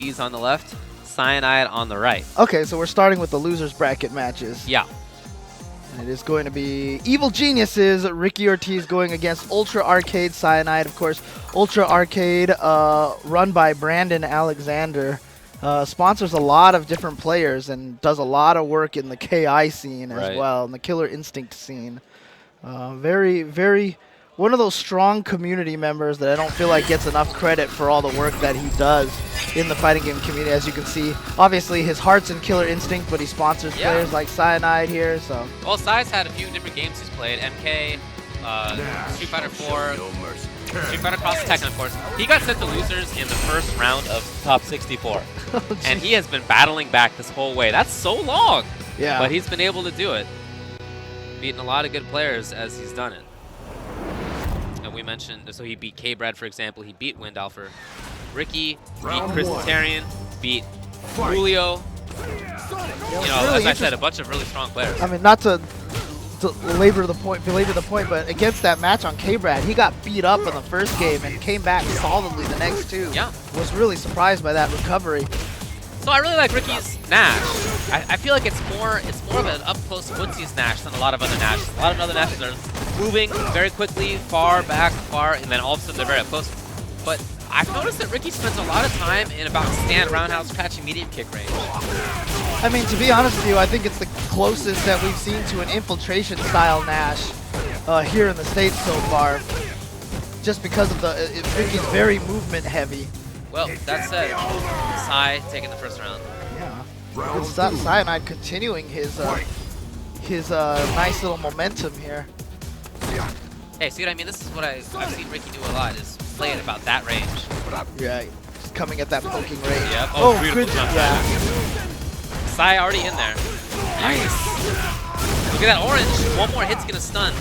Ortiz on the left, Cyanide on the right. Okay, so we're starting with the losers bracket matches. Yeah. And it is going to be Evil Geniuses, Ricky Ortiz going against Ultra Arcade Cyanide. Of course, Ultra Arcade, run by Brandon Alexander, sponsors a lot of different players and does a lot of work in the KI scene as well, in the Killer Instinct scene. Very one of those strong community members that I don't feel like gets enough credit for all the work that he does in the fighting game community. As you can see, obviously his heart's in Killer Instinct, but he sponsors players like Cyanide here. So well, Cy's had a few different games he's played. MK, Street Fighter 4, Street Fighter Cross Tekken, of course. He got sent to losers in the first round of Top 64. And he has been battling back this whole way. That's so long. Yeah. But he's been able to do it. Beating a lot of good players as he's done it. And we mentioned, so he beat K-Brad, for example. He beat Wind Alpha. Ricky beat Chris Tarian, beat Julio. You know, really as I said, a bunch of really strong players. I mean, not to belabor the point, but against that match on K-Brad, he got beat up in the first game and came back solidly the next two. Yeah. Was really surprised by that recovery. So I really like Ricky's Nash. I feel like it's more of an up-close footsies Nash than a lot of other Nashes. A lot of other Nashes are moving very quickly, far back, and then all of a sudden they're very up close. But I've noticed that Ricky spends a lot of time in about stand, roundhouse, catching medium kick range. I mean, to be honest with you, I think it's the closest that we've seen to an infiltration style Nash here in the States so far. Just because of Ricky's very movement heavy. Well, that said, Cy taking the first round. Yeah. Good stuff. Cyanide continuing his nice little momentum here. Hey, see what I mean? This is what I've seen Ricky do a lot, is play at about that range. Yeah, just coming at that poking range. Yep. Oh, beautiful good. jump. Yeah. Cy already in there. Nice. Look at that orange. One more hit's gonna stun.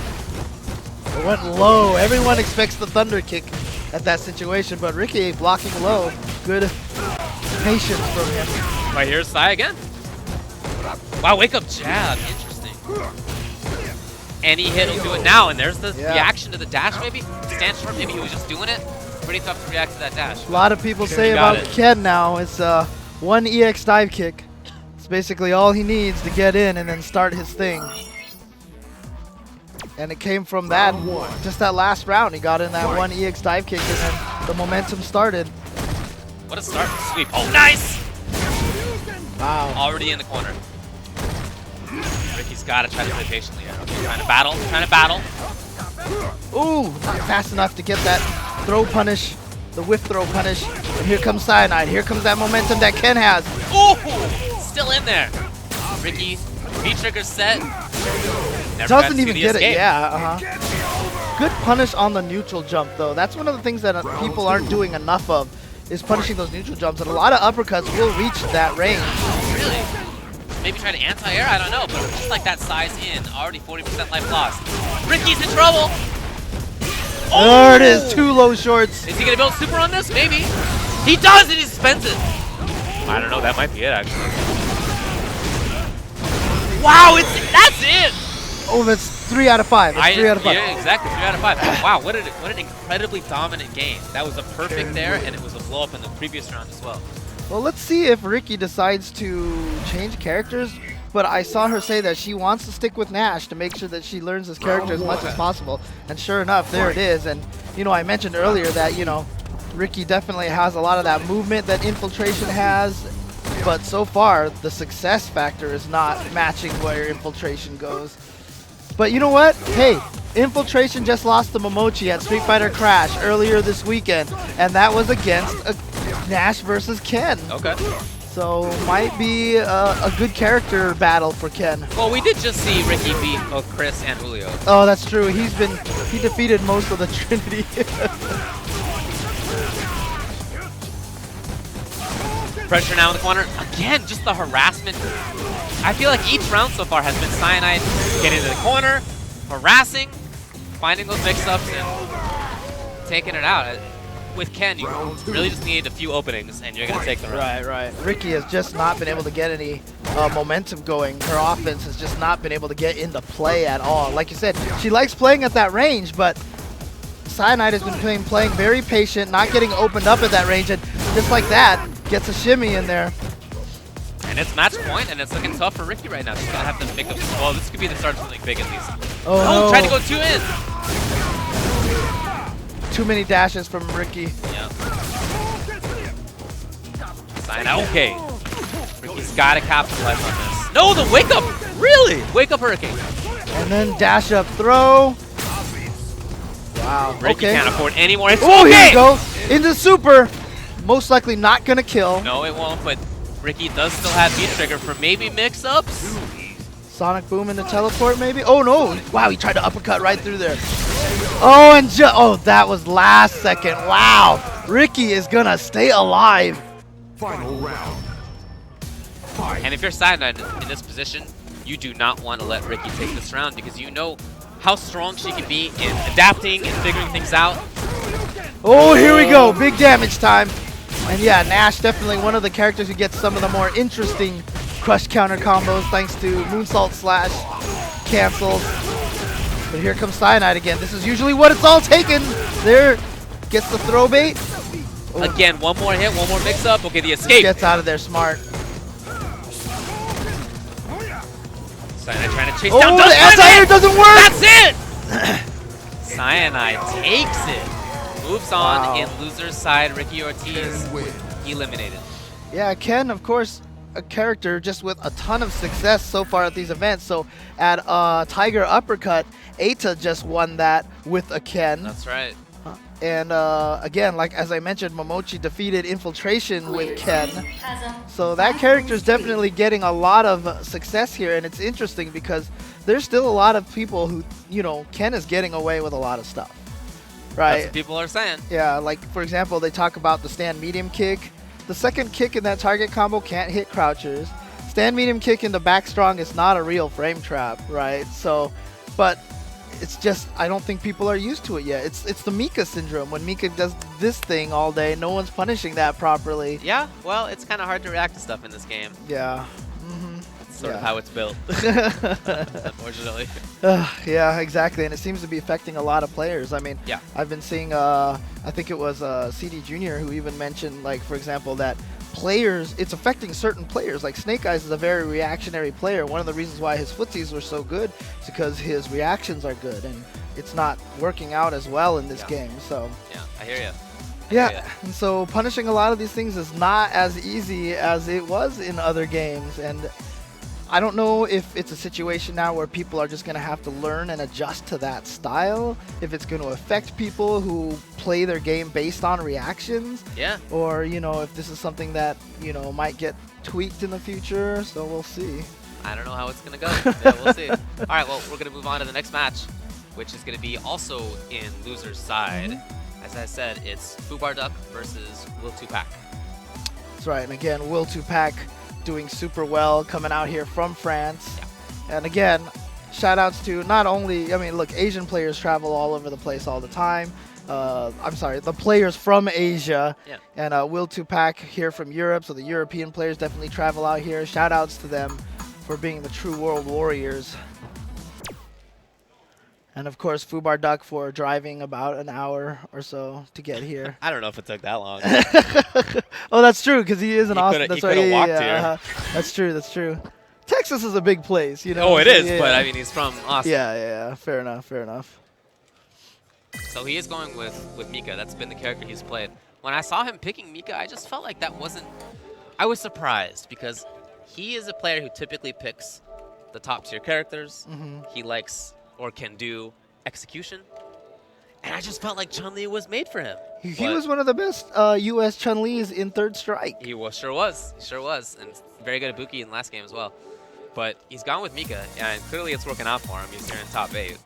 It went low. Everyone expects the thunder kick at that situation, but Ricky blocking low. Good patience from him. Right, here's Cy again. Wow, wake up jab. Interesting. Any hit will do it now, and there's the reaction to the dash maybe? Stand short, maybe he was just doing it. Pretty tough to react to that dash. A lot of people say about Ken now, it's one EX dive kick. It's basically all he needs to get in and then start his thing. And it came from that, just that last round. He got in that one EX dive kick and then the momentum started. What a start to sweep. Oh, nice! Wow. Already in the corner. Ricky's got to try to play patiently here. Okay, trying to battle. Ooh, not fast enough to get that throw punish, the whiff throw punish. And here comes Cyanide. Here comes that momentum that Ken has. Ooh, still in there. Ricky, V-trigger set. Never doesn't even get it. Yeah, Good punish on the neutral jump, though. That's one of the things that people aren't doing enough of, is punishing those neutral jumps. And a lot of uppercuts will reach that range. Really? Maybe try to anti-air? I don't know. But just like that size in, already 40% life lost. Ricky's in trouble. Oh! There it is. Two low shorts. Is he going to build super on this? Maybe. He does, and he spends it. I don't know. That might be it, actually. Wow, that's it. Oh, that's 3 out of 5. It's 3 out of 5. Yeah, exactly, 3 out of 5. Wow, what an incredibly dominant game. That was a perfect there, and it was a blow up in the previous round as well. Well, let's see if Ricky decides to change characters. But I saw her say that she wants to stick with Nash to make sure that she learns his character as much as possible. And sure enough, there it is. And, you know, I mentioned earlier that, you know, Ricky definitely has a lot of that movement that Infiltration has. But so far, the success factor is not matching where Infiltration goes. But you know what? Hey, Infiltration just lost to Momochi at Street Fighter Crash earlier this weekend. And that was against a Nash versus Ken. Okay. So might be a good character battle for Ken. Well, we did just see Ricky beat both Chris and Julio. Oh, that's true. He defeated most of the Trinity. Pressure now in the corner. Again, just the harassment. I feel like each round so far has been Cyanide getting into the corner, harassing, finding those mix-ups, and taking it out. With Ken, you really just need a few openings, and you're going to take the round. Right. Ricky has just not been able to get any momentum going. Her offense has just not been able to get into play at all. Like you said, she likes playing at that range, but Cyanide has been playing very patient, not getting opened up at that range, and just like that, Gets a shimmy in there. And it's match point, and it's looking tough for Ricky right now. She's gonna have to make a. Well, this could be the start of something big at least. Oh, no. no. Tried to go 2 in. Too many dashes from Ricky. Yeah. Cyanide. Okay. Ricky's gotta capitalize on this. No, the wake up! Really? Wake up Hurricane. And then dash up throw. Wow. Ricky okay. can't afford any more hits. Oh, okay. here we go. Into super. Most likely not gonna kill. No, it won't, but Ricky does still have V-Trigger for maybe mix-ups. Sonic Boom into teleport maybe? Oh no! Wow, he tried to uppercut right through there. Oh, and oh, that was last second. Wow. Ricky is gonna stay alive. Final round. Fight. And if you're Cyanide in this position, you do not want to let Ricky take this round because you know how strong she can be in adapting and figuring things out. Oh, here we go. Big damage time. And yeah, Nash definitely one of the characters who gets some of the more interesting crush counter combos thanks to moonsault slash cancels. But here comes Cyanide again. This is usually what it's all taken. There gets the throw bait. Oh. Again, one more hit, one more mix-up. Okay, the escape. Gets out of there smart. Cyanide trying to chase Oh, down. the anti-air doesn't work. That's it. Cyanide takes it. Moves on Wow. in loser's side. Ricky Ortiz Ken win. eliminated. Yeah, Ken, of course, a character just with a ton of success so far at these events. So at Tiger Uppercut, Eita just won that with a Ken. That's right. And again, like as I mentioned, Momochi defeated Infiltration with Ken. So that character is definitely getting a lot of success here, and it's interesting because there's still a lot of people who, you know, Ken is getting away with a lot of stuff, right? That's what people are saying. Yeah, like for example, they talk about the stand medium kick. The second kick in that target combo can't hit crouchers. Stand medium kick in the back strong is not a real frame trap, right? So, but it's just, I don't think people are used to it yet. It's the Mika syndrome. When Mika does this thing all day, no one's punishing that properly. Yeah, well, it's kind of hard to react to stuff in this game. Yeah. It's sort of how it's built, unfortunately. Yeah, exactly. And it seems to be affecting a lot of players. I mean, Yeah. I've been seeing, I think it was CD Jr. who even mentioned, like, for example, that players, it's affecting certain players. Like Snake Eyes is a very reactionary player. One of the reasons why his footsies were so good is because his reactions are good, and it's not working out as well in this game. So Yeah, I hear you. yeah, and so punishing a lot of these things is not as easy as it was in other games, and I don't know if it's a situation now where people are just going to have to learn and adjust to that style, if it's going to affect people who play their game based on reactions, Yeah. or, you know, if this is something that, you know, might get tweaked in the future, so we'll see. I don't know how it's going to go. Yeah, we'll see. All right, well, we're going to move on to the next match, which is going to be also in loser's side. As I said, it's Fubar Duck versus Will 2Pack. That's right, and again, Will 2Pack doing super well, coming out here from France. Yeah. And again, shout outs to not only, I mean, look, Asian players travel all over the place all the time. I'm sorry, the players from Asia. Yeah. And Will 2Pack here from Europe, so the European players definitely travel out here. Shout outs to them for being the true world warriors. And of course, Fubar Duck for driving about an hour or so to get here. I don't know if it took that long. Oh, that's true, because he is in Austin. That's right. He walked here. That's true. That's true. Texas is a big place, you know. Oh, it is, Yeah, but yeah. I mean, he's from Austin. Yeah. Fair enough. Fair enough. So he is going with Mika. That's been the character he's played. When I saw him picking Mika, I just felt like that wasn't... I was surprised because he is a player who typically picks the top tier characters. He likes or can do execution. And I just felt like Chun-Li was made for him. He was one of the best U.S. Chun-Li's in Third Strike. He sure was. He sure was. And very good at Buki in the last game as well. But he's gone with Mika, and clearly it's working out for him. He's here in top 8.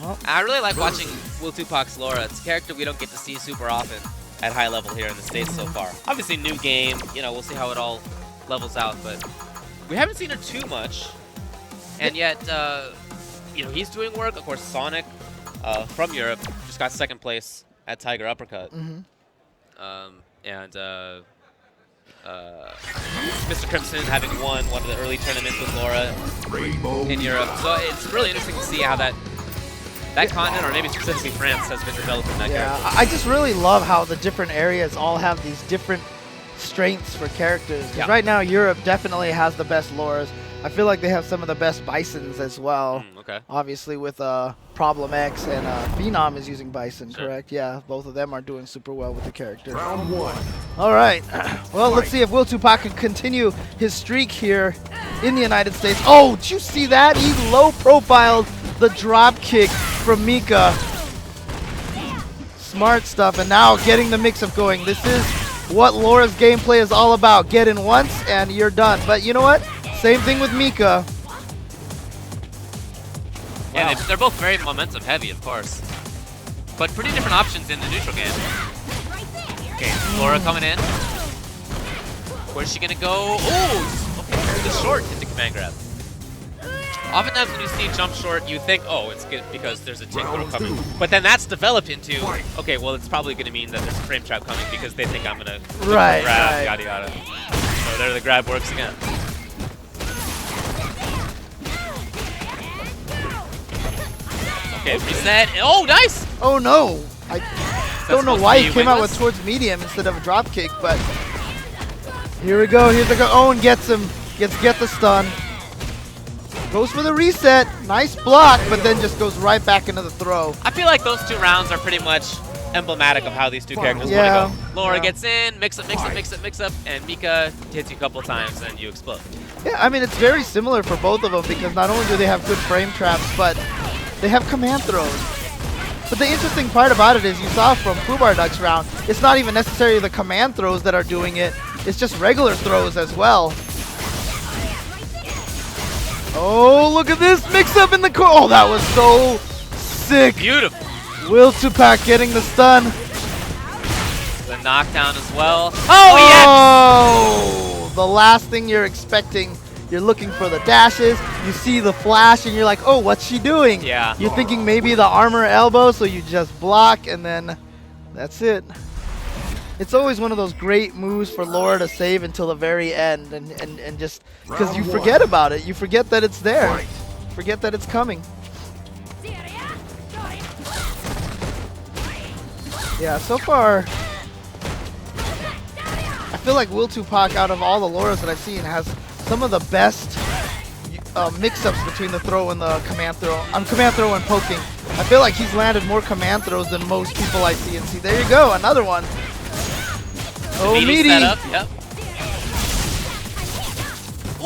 Well, I really like watching Will 2Pack's Laura. It's a character we don't get to see super often at high level here in the States so far. Obviously, new game. You know, we'll see how it all levels out, but we haven't seen her too much. And yet, you know, he's doing work. Of course, Sonic from Europe just got second place at Tiger Uppercut. Mr. Crimson having won one of the early tournaments with Laura Rainbow in Europe. So it's really interesting to see how that that continent, or maybe specifically France, has been developing that Yeah, character. I just really love how the different areas all have these different strengths for characters. 'Cause Yeah. right now, Europe definitely has the best lores. I feel like they have some of the best Bisons as well. Okay. Obviously, with Problem X and Phenom is using Bison, Sure. correct? Yeah, both of them are doing super well with the character. Round 1. All right. Well, let's see if Will Tupac can continue his streak here in the United States. Oh, did you see that? He low-profiled the drop kick from Mika. Smart stuff, and now getting the mix-up going. This is what Laura's gameplay is all about. Get in once, and you're done. But you know what? Same thing with Mika. Yeah, Wow. they're both very momentum heavy, of course. But pretty different options in the neutral game. Okay, Laura coming in. Where's she gonna go? Oh, okay, the short into command grab. Oftentimes when you see jump short, you think, oh, it's good because there's a tick throw coming. But then that's developed into, okay, well, it's probably going to mean that there's a frame trap coming because they think I'm going to grab, yada yada. So there the grab works again. Okay, reset. Oh, nice! Oh no! I don't know supposed why to he be came out wingless? with towards medium instead of a drop kick, but here we go. Here's the go. Owen gets him. Get the stun. Goes for the reset. Nice block, but then just goes right back into the throw. I feel like those two rounds are pretty much emblematic of how these two characters Yeah, want to go. Laura yeah. gets in, mix up, and Mika hits you a couple times and you explode. Yeah, I mean, it's very similar for both of them because not only do they have good frame traps, but they have command throws. But the interesting part about it is you saw from Fubar Duck's round, it's not even necessarily the command throws that are doing it. It's just regular throws as well. Oh, look at this mix up in the core. Oh, that was so sick. Beautiful. Will Tupac getting the stun. The knockdown as well. Oh, Oh, the last thing you're expecting. You're looking for the dashes. You see the flash, and you're like, oh, what's she doing? Yeah. You're thinking maybe the armor elbow, so you just block, and then that's it. It's always one of those great moves for Laura to save until the very end, and just because you forget about it. You forget that it's there. Forget that it's coming. Yeah, so far, I feel like Will Tupac, out of all the Lauras that I've seen, has some of the best mix-ups between the throw and the command throw. Command throw and poking. I feel like he's landed more command throws than most people I see. And see, there you go, another one. Oh, meaty. Setup. Yep.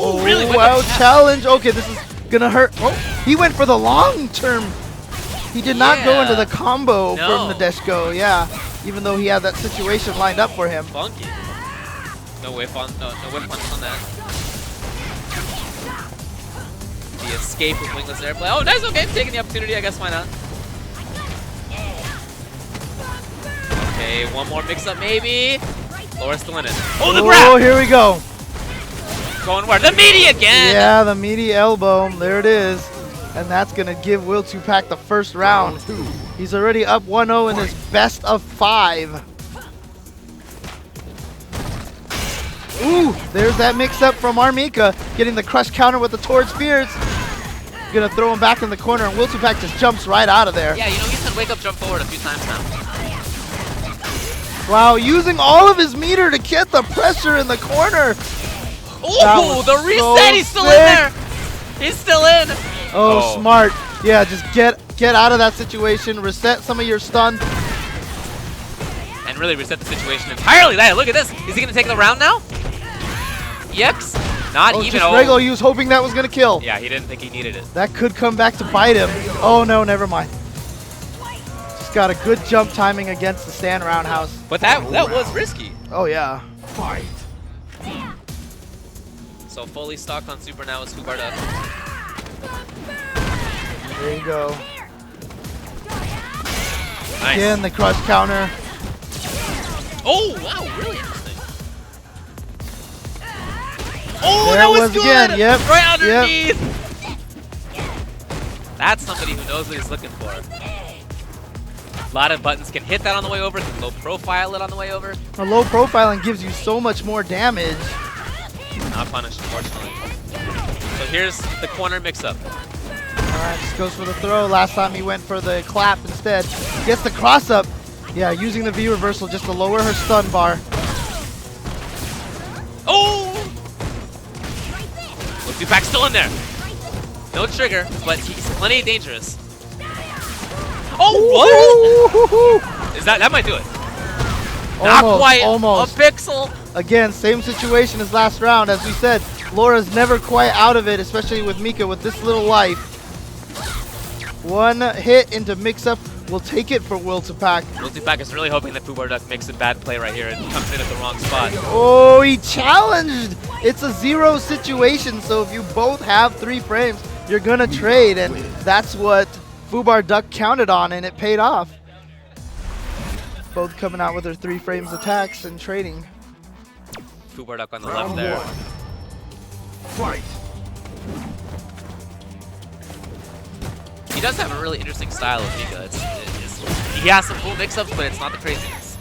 Oh, really? wow, challenge. Okay, this is gonna hurt. Oh, he went for the long term. He did not go into the combo from the Deshko, yeah. Even though he had that situation lined up for him. Funky. No whiff on that. The escape with wingless airplay. Oh, nice. Okay, taking the opportunity. I guess why not? Okay, one more mix-up maybe. Laura's still in it. Oh, the grab! Oh, here we go. Going where? The meaty again! Yeah, the meaty elbow. There it is. And that's going to give Will Tupac the first round. He's already up 1-0 in his best of 5. Ooh, there's that mix-up from Armika, getting the crush counter with the Torch Spears. Gonna throw him back in the corner, and Will Tupac just jumps right out of there. Yeah, you know, he's done wake up, jump forward a few times now. Wow, using all of his meter to get the pressure in the corner. Oh, the reset! so He's still sick. in there! He's still in! Oh, smart. Yeah, just get out of that situation, reset some of your stun. And really reset the situation entirely. Look at this. Is he going to take the round now? Yikes. Not Oh, even. just regular use, hoping that was gonna kill. Yeah, he didn't think he needed it. That could come back to bite him. Oh no, never mind. Just got a good jump timing against the stand roundhouse. But that was risky. Oh yeah. Fight. So fully stocked on super now is Fubar up. There you go. Nice. Again, the crush counter. Oh, wow, really interesting. Oh, There that it was good! again. Yep. Right underneath! That's somebody who knows what he's looking for. A lot of buttons can hit that on the way over, can low profile it on the way over. A low profiling gives you so much more damage. Not punished, unfortunately. So here's the corner mix-up. Alright, just goes for the throw. Last time he went for the clap instead. Gets the cross up. Yeah, using the V reversal just to lower her stun bar. Oh! Will2Pac still in there. No trigger, but he's plenty dangerous. Oh, what? Is that might do it. Not quite almost. A pixel. Again, same situation as last round. As we said, Laura's never quite out of it, especially with Mika with this little life. One hit into mix-up will take it for Will2Pac. Will2Pac is really hoping that Fubar Duck makes a bad play right here and comes in at the wrong spot. Oh, he challenged! It's a 0 situation, so if you both have 3 frames, you're gonna trade, and that's what Fubar Duck counted on, and it paid off. Both coming out with their 3 frames attacks and trading. Fubar Duck on the left there. Fight. He does have a really interesting style of Mika. He has some cool mix-ups, but it's not the craziness.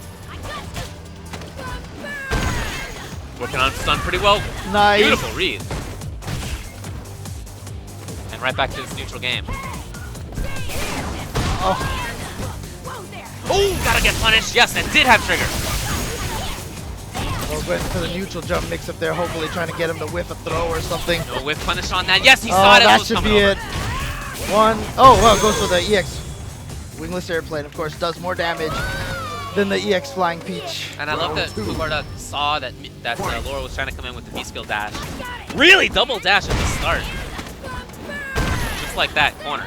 Working on stun pretty well. Nice. Beautiful read. And right back to his neutral game. Oh, gotta get punished. Yes, and did have trigger. Oh, going for the neutral jump mix up there, hopefully trying to get him to whiff a throw or something. No whiff punish on that. Yes, he saw it. That should be it. One. Oh, well, goes for the EX. Wingless airplane, of course, does more damage than the EX Flying Peach. And I love that Fubar Duck saw that Laura was trying to come in with the V-skill dash. Really double dash at the start. Just like that corner.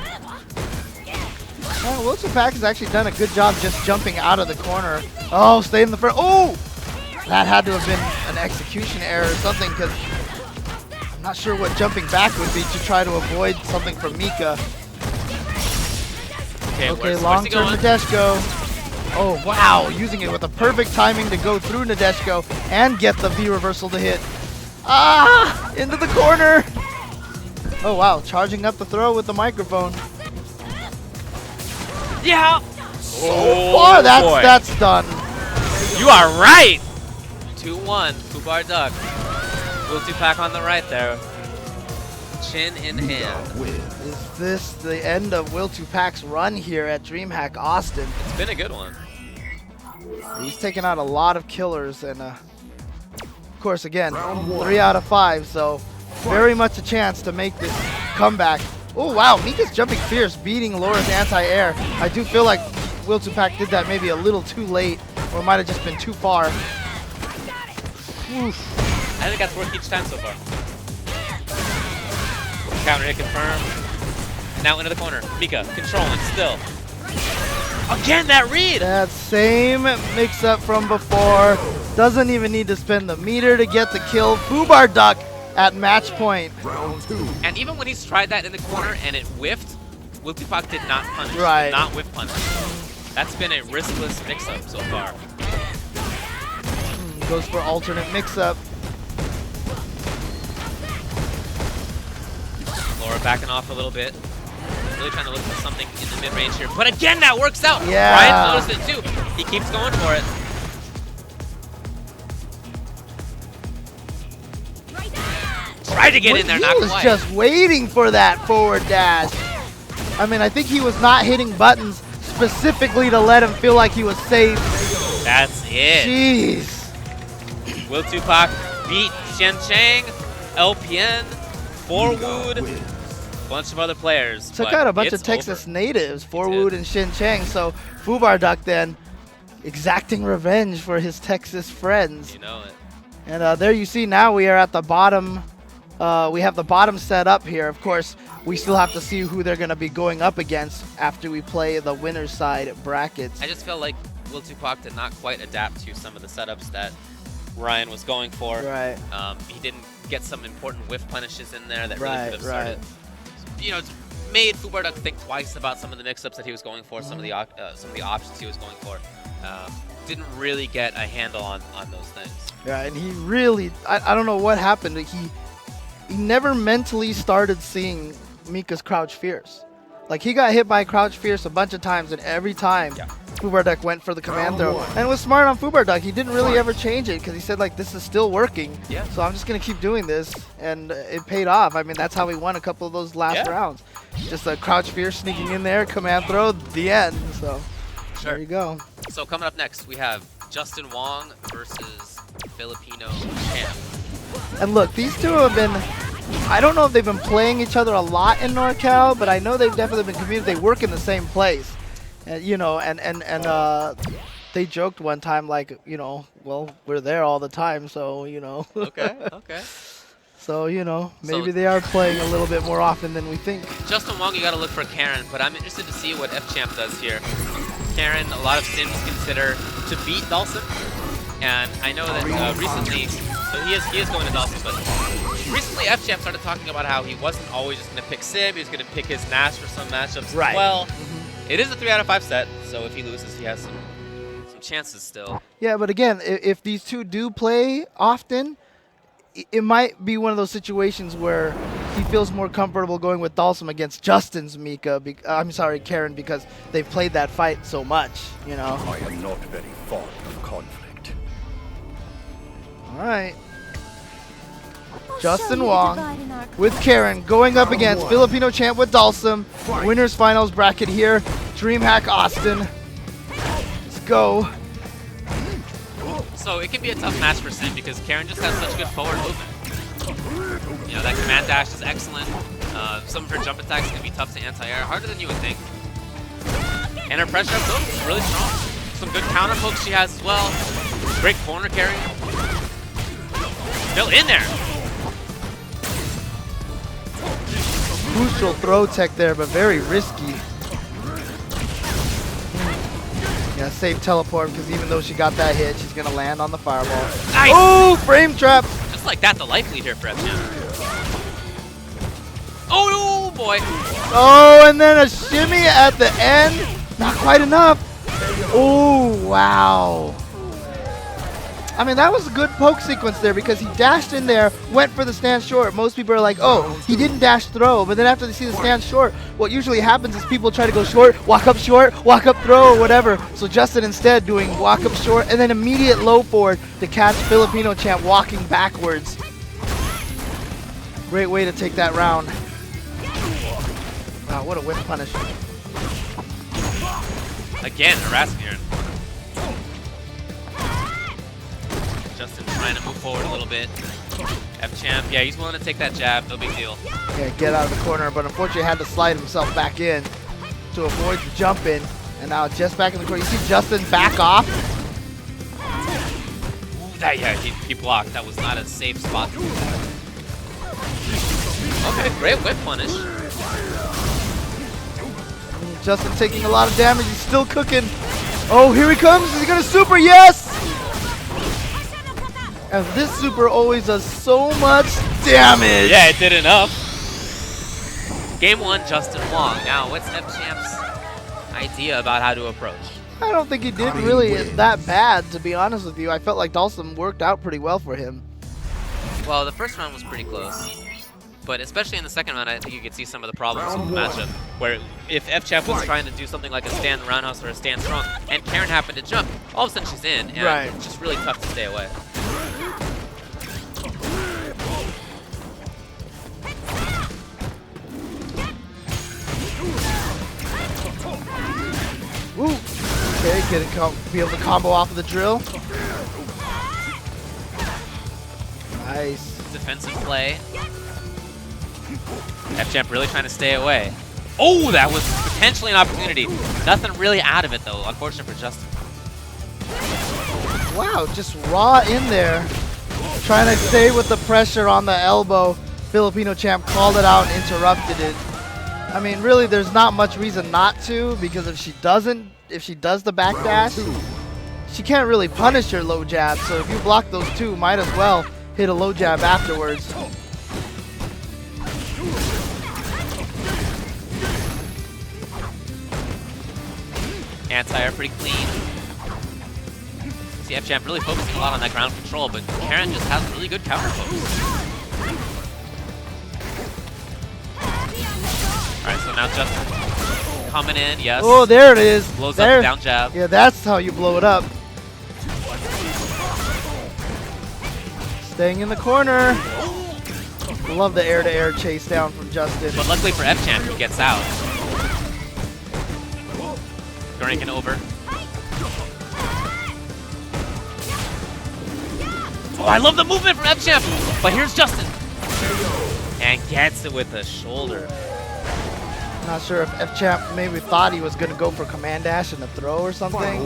Will2Pac has actually done a good job just jumping out of the corner. Oh, stay in the front. Oh! That had to have been an execution error or something, because I'm not sure what jumping back would be to try to avoid something from Mika. Okay, long-term Nadeshko. Oh, wow. Using it with the perfect timing to go through Nadeshko and get the V reversal to hit. Ah! Into the corner! Oh, wow. Charging up the throw with the microphone. Yeah! So far, that's done. You are right! 2-1, Fubar Duck. Will2Pac on the right there. Chin in hand. Is this the end of Will2Pac's run here at Dreamhack Austin? It's been a good one. He's taken out a lot of killers, and of course, again, 3 out of 5, so very much a chance to make this comeback. Oh, wow, Mika's jumping fierce, beating Laura's anti-air. I do feel like Will2Pac did that maybe a little too late, or might have just been too far. Oof. I think that's worked each time so far. Counter hit confirmed. And now into the corner. Mika controlling still. Again, that read! That same mix-up from before. Doesn't even need to spend the meter to get the kill. Fubar Duck at match point. Round 2. And even when he's tried that in the corner and it whiffed, Will2Pac did not punish. Right. Did not whiff punish. That's been a riskless mix-up so far. Goes for alternate mix-up. Laura backing off a little bit. Really trying to look for something in the mid-range here. But again, that works out. Yeah. Ryan noticed it too. He keeps going for it. Tried to get in there, not He was quite. just waiting for that forward dash. I mean, I think he was not hitting buttons specifically to let him feel like he was safe. That's it. Jeez. Will2Pac beat Shen Chang, LPN, Forwood, bunch of other players. Took out a bunch of Texas natives, Forwood and Shin Chang. So Fubar Duck then exacting revenge for his Texas friends. You know it. And there you see now we are at the bottom. We have the bottom set up here. Of course, we still have to see who they're going to be going up against after we play the winner's side brackets. I just feel like Will2Pac did not quite adapt to some of the setups that Ryan was going for. Right. He didn't get some important whiff punishes in there that really Right, could have started. You know, it's made Fubar Duck think twice about some of the mix-ups that he was going for, some of the options he was going for. Didn't really get a handle on those things. Yeah, and he really, I don't know what happened. He never mentally started seeing Mika's Crouch Fierce. Like, he got hit by Crouch Fierce a bunch of times, and every time Fubar Duck went for the command throw. And it was smart on Fubar Duck. He didn't really ever change it because he said, like, this is still working. Yeah. So I'm just going to keep doing this. And it paid off. I mean, that's how we won a couple of those last rounds. just a crouch fear sneaking in there, command throw, the end. So Sure. there you go. So coming up next, we have Justin Wong versus Filipino champ. And look, these two have been, I don't know if they've been playing each other a lot in NorCal, but I know they've definitely been competing. They work in the same place. You know, and they joked one time like, you know, well, we're there all the time, so, you know. Okay, okay. So, you know, maybe So- they are playing a little bit more often than we think. Justin Wong, you got to look for Karen, but I'm interested to see what F-Champ does here. Karen, a lot of sims consider to beat Dhalsim, and I know that recently, so he is going to Dhalsim, but recently F-Champ started talking about how he wasn't always just going to pick sim, he was going to pick his Nash for some matchups as well. It is a 3 out of 5 set, so if he loses, he has some chances still. Yeah, but again, if these two do play often, it might be one of those situations where he feels more comfortable going with Dhalsim against Justin's Mika. I'm sorry, Karen, because they've played that fight so much, you know. I am not very fond of conflict. All right. Justin Wong with Karen going up against Filipino champ with Dhalsim. Winners finals bracket here. Dreamhack Austin. Let's go. So it can be a tough match for Sim because Karen just has such good forward movement. You know, that command dash is excellent. Some of her jump attacks can be tough to anti-air, harder than you would think. And her pressure up tilt is really strong. Some good counter pokes she has as well. Great corner carry. Still in there. Crucial throw tech there, but very risky. Yeah, safe teleport because even though she got that hit, she's going to land on the fireball. Nice! Oh, frame trap! Just like that, the life lead here for F-Champ. Oh boy! Oh, and then a shimmy at the end. Not quite enough. Oh, wow. I mean, that was a good poke sequence there because he dashed in there, went for the stand short. Most people are like, oh, he didn't dash throw. But then after they see the stand short, what usually happens is people try to go short, walk up throw, or whatever. So Justin instead doing walk up short and then immediate low forward to catch Filipino champ walking backwards. Great way to take that round. Wow, what a whip punish. Again, harassing here. Justin trying to move forward a little bit. F-Champ, yeah, he's willing to take that jab, no big deal. Yeah, get out of the corner, but unfortunately had to slide himself back in to avoid the jump in. And now just back in the corner. You see Justin back off. Yeah, he blocked. That was not a safe spot. Okay, great whip punish. Justin taking a lot of damage. He's still cooking. Oh, here he comes. Is he going to super? Yes! And this super always does so much damage. Yeah, it did enough. Game 1, Justin Wong. Now, what's F-Champ's idea about how to approach? I don't think he did really that bad, to be honest with you. I felt like Dhalsim worked out pretty well for him. Well, the first round was pretty close. But especially in the second round, I think you could see some of the problems with the matchup. Where if F-Champ was trying to do something like a stand roundhouse or a stand strong, and Karen happened to jump, all of a sudden she's in, and it's just really tough to stay away. Woo! Okay, be able to combo off of the drill. Nice. Defensive play. F-Champ really trying to stay away. Oh, that was potentially an opportunity. Nothing really out of it, though. Unfortunate for Justin. Wow, just raw in there. Trying to stay with the pressure on the elbow. Filipino champ called it out and interrupted it. I mean, really, there's not much reason not to, because if she does the backdash, she can't really punish her low jab. So if you block those two, might as well hit a low jab afterwards. Anti-air pretty clean. See F-Champ really focusing a lot on that ground control, but Karen just has really good counter pokes. Alright, so now Justin coming in, yes. Oh, there it is. Blows up the down jab. Yeah, that's how you blow it up. Staying in the corner. Love the air-to-air chase down from Justin. But luckily for F-Champ, he gets out. Gurrican over. Oh, I love the movement from F-Champ! But here's Justin. And gets it with the shoulder. Not sure if F-Champ maybe thought he was going to go for command dash and a throw or something.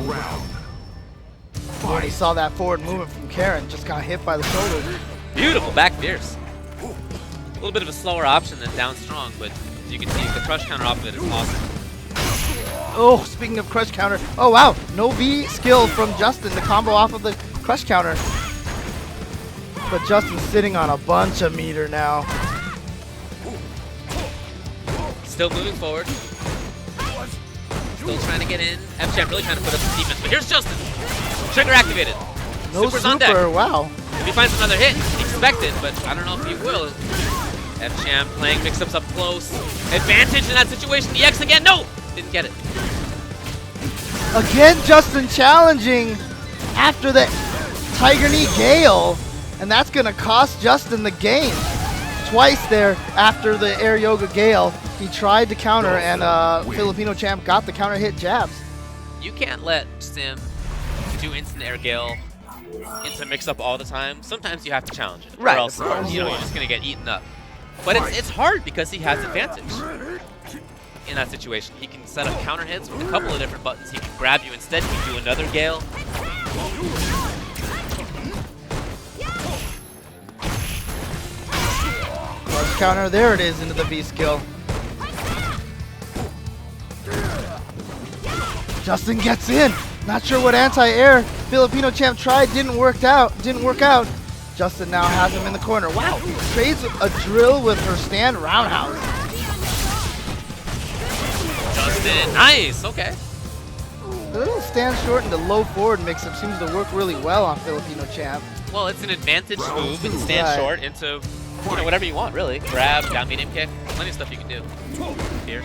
When he saw that forward movement from Karen, just got hit by the shoulder. Beautiful back fierce. A little bit of a slower option than down strong, but as you can see, the crush counter off of it is awesome. Oh, speaking of crush counter. Oh, wow. No V skill from Justin. The combo off of the crush counter. But Justin's sitting on a bunch of meter now. Still moving forward. Still trying to get in. F-Champ really trying to put up some defense, but here's Justin. Trigger activated. No Super's on deck. Wow. If he finds another hit, expect it, but I don't know if he will. F-Champ playing mix-ups up close. Advantage in that situation. EX again. No! Didn't get it. Again, Justin challenging after the Tiger Knee Gale. And that's going to cost Justin the game. Twice there after the Air Yoga Gale. He tried to counter, and Filipino champ got the counter hit jabs. You can't let Sim do instant air gale into mix-up all the time. Sometimes you have to challenge it, right, or else you're just going to get eaten up. But it's hard because he has advantage in that situation. He can set up counter hits with a couple of different buttons. He can grab you instead. He can do another gale. Crush counter, there it is into the V skill. Justin gets in. Not sure what anti-air Filipino champ tried. Didn't work out. Justin now has him in the corner. Wow. Trades a drill with her stand roundhouse. Justin, nice. Okay. The little stand short into low forward mix-up seems to work really well on Filipino champ. Well, it's an advantage move and stand short into whatever you want, really. Grab, down medium kick, plenty of stuff you can do. Fierce.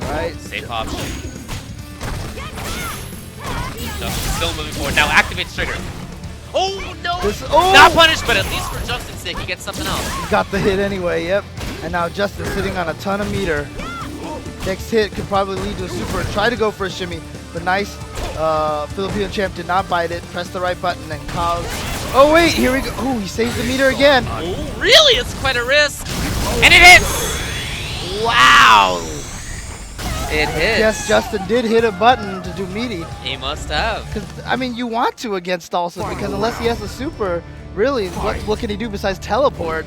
Alright. Safe option. Still moving forward. Now activates trigger. Oh no! Not punished, but at least for Justin's sake, he gets something else. Got the hit anyway, yep. And now Justin sitting on a ton of meter. Next hit could probably lead to a super. Try to go for a shimmy, but nice. Filipino champ did not bite it. Press the right button and cause. Oh wait, here we go. Oh, he saves the meter again. Oh, really? It's quite a risk. And it hits! Wow! It hits. Yes, Justin did hit a button to do meaty. He must have. Because I mean, you want to against Dawson because unless he has a super, really, what can he do besides teleport?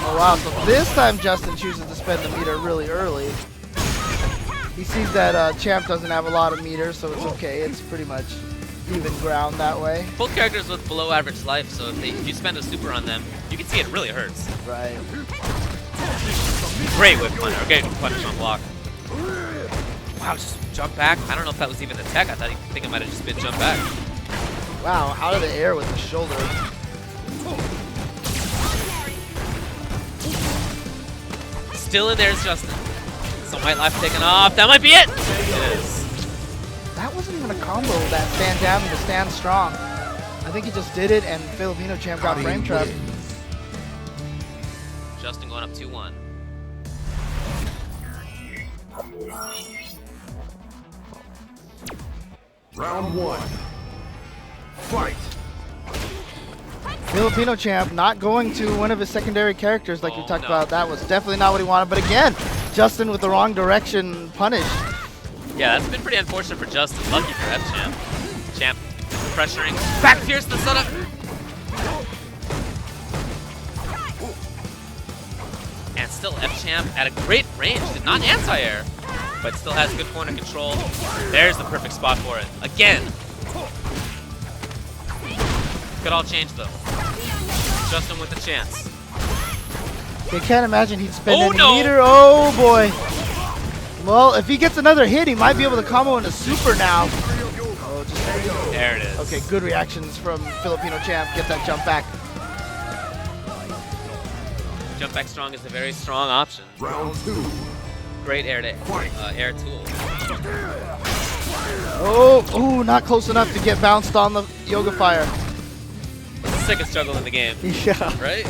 Oh wow, so this time Justin chooses to spend the meter really early. He sees that Champ doesn't have a lot of meters, so it's okay. It's pretty much even ground that way. Both characters with below average life, so if you spend a super on them, you can see it really hurts. Right. Great whip punish, okay, punish on block. Wow, just jump back. I don't know if that was even the tech. I think it might have just been jump back. Wow, out of the air with the shoulder. Still in there is Justin. Some white life taken off. That might be it. It is. That wasn't even a combo, that stand down to stand strong. I think he just did it and Filipino champ got frame trapped. Justin going up 2-1. Round one. Fight. Filipino champ not going to one of his secondary characters like we talked about. That was definitely not what he wanted. But again, Justin with the wrong direction punish. Yeah, that's been pretty unfortunate for Justin. Lucky for that champ. Champ pressuring. Back fierce the setup. And still F-Champ at a great range. Did not anti-air, but still has good corner control. There's the perfect spot for it. Again. Could all change though. Justin with the chance. You can't imagine he'd spend any meter. Oh boy. Well, if he gets another hit, he might be able to combo into super now. Oh, just there it is. Okay, good reactions from Filipino champ. Get that jump back. Jump back strong is a very strong option. Round two. Great air tool. Oh, not close enough to get bounced on the Yoga Fire. It's the sickest juggle in the game. Yeah. Right?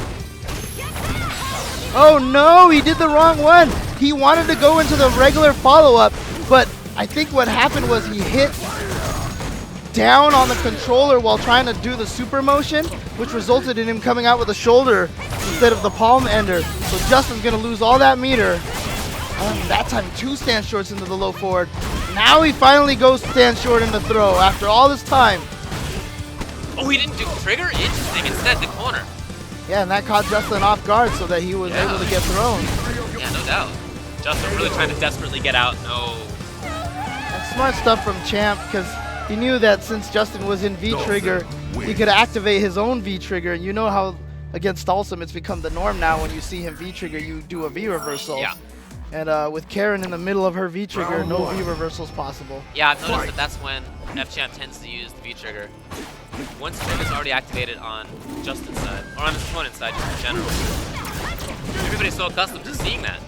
Oh no, he did the wrong one. He wanted to go into the regular follow-up, but I think what happened was he hit down on the controller while trying to do the super motion, which resulted in him coming out with a shoulder instead of the palm ender. So Justin's gonna lose all that meter. That time 2 stand shorts into the low forward. Now he finally goes stand short into throw after all this time. Oh, he didn't do trigger? Interesting. Instead, the corner. Yeah, and that caught Justin off guard so that he was able to get thrown. Yeah, no doubt. Justin really trying to desperately get out. No. And smart stuff from Champ, because he knew that since Justin was in V-Trigger, he could activate his own V-Trigger. And you know how against Alsum it's become the norm now when you see him V-Trigger, you do a V-reversal. Yeah. And with Karen in the middle of her V-Trigger, no V-reversals possible. Yeah, I've noticed that that's when F-Champ tends to use the V-Trigger. Once trigger's already activated on Justin's side, or on his opponent's side, just in general. Everybody's so accustomed to seeing that.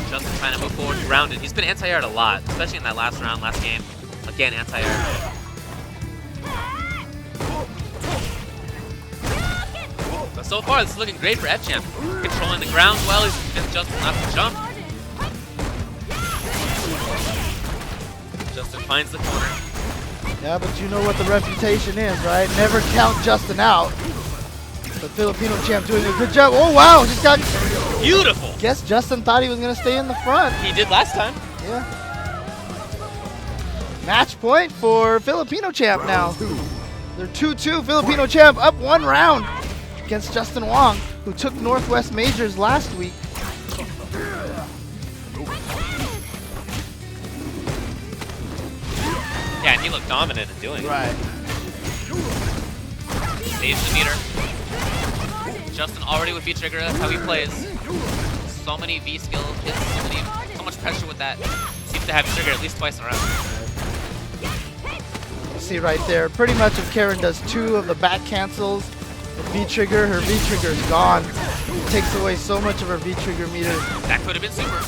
Justin trying to move forward, grounded. He's been anti-aired a lot, especially in that last round, last game. Again, anti-aired. But so far, this is looking great for F-Champ. Controlling the ground well, he's Justin not to jump. Justin finds the corner. Yeah, but you know what the reputation is, right? Never count Justin out. The Filipino champ doing a good job. Oh, wow, just got... Beautiful! Guess Justin thought he was going to stay in the front. He did last time. Yeah. Match point for Filipino champ now. They're 2-2. Filipino champ up 1 round against Justin Wong, who took Northwest Majors last week. Yeah, and he looked dominant in doing it. Right. Saves the meter. Justin already with V-Trigger, that's how he plays. So many V-skill hits, so much pressure with that. Seems to have V-Trigger at least twice around. You see right there, pretty much if Karen does 2 of the back cancels with V-Trigger, her V-Trigger is gone. It takes away so much of her V-Trigger meter. That could have been super.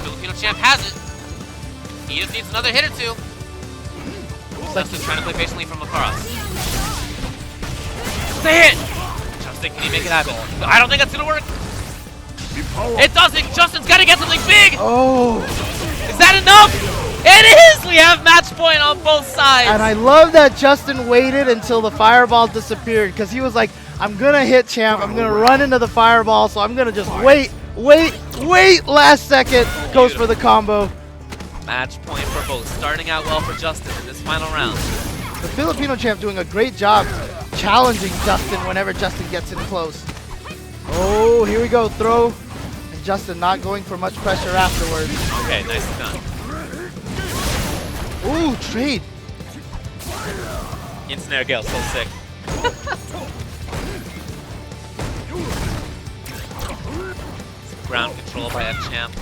Filipino champ has it. He just needs another hit or 2. Justin's trying to play patiently from across. The hit! Justin, can he make it happen? I don't think that's gonna work. It doesn't! Justin's gotta get something big! Oh! Is that enough? It is! We have match point on both sides! And I love that Justin waited until the fireball disappeared, because he was like, I'm gonna hit champ, I'm gonna run into the fireball, so I'm gonna just wait, last second, goes for the combo. Match point for both, starting out well for Justin in this final round. The Filipino champ doing a great job challenging Justin whenever Justin gets in close. Oh, here we go, throw. And Justin not going for much pressure afterwards. Okay, nicely done. Ooh, trade. Instant air Gale, so sick. Ground control by F-Champ.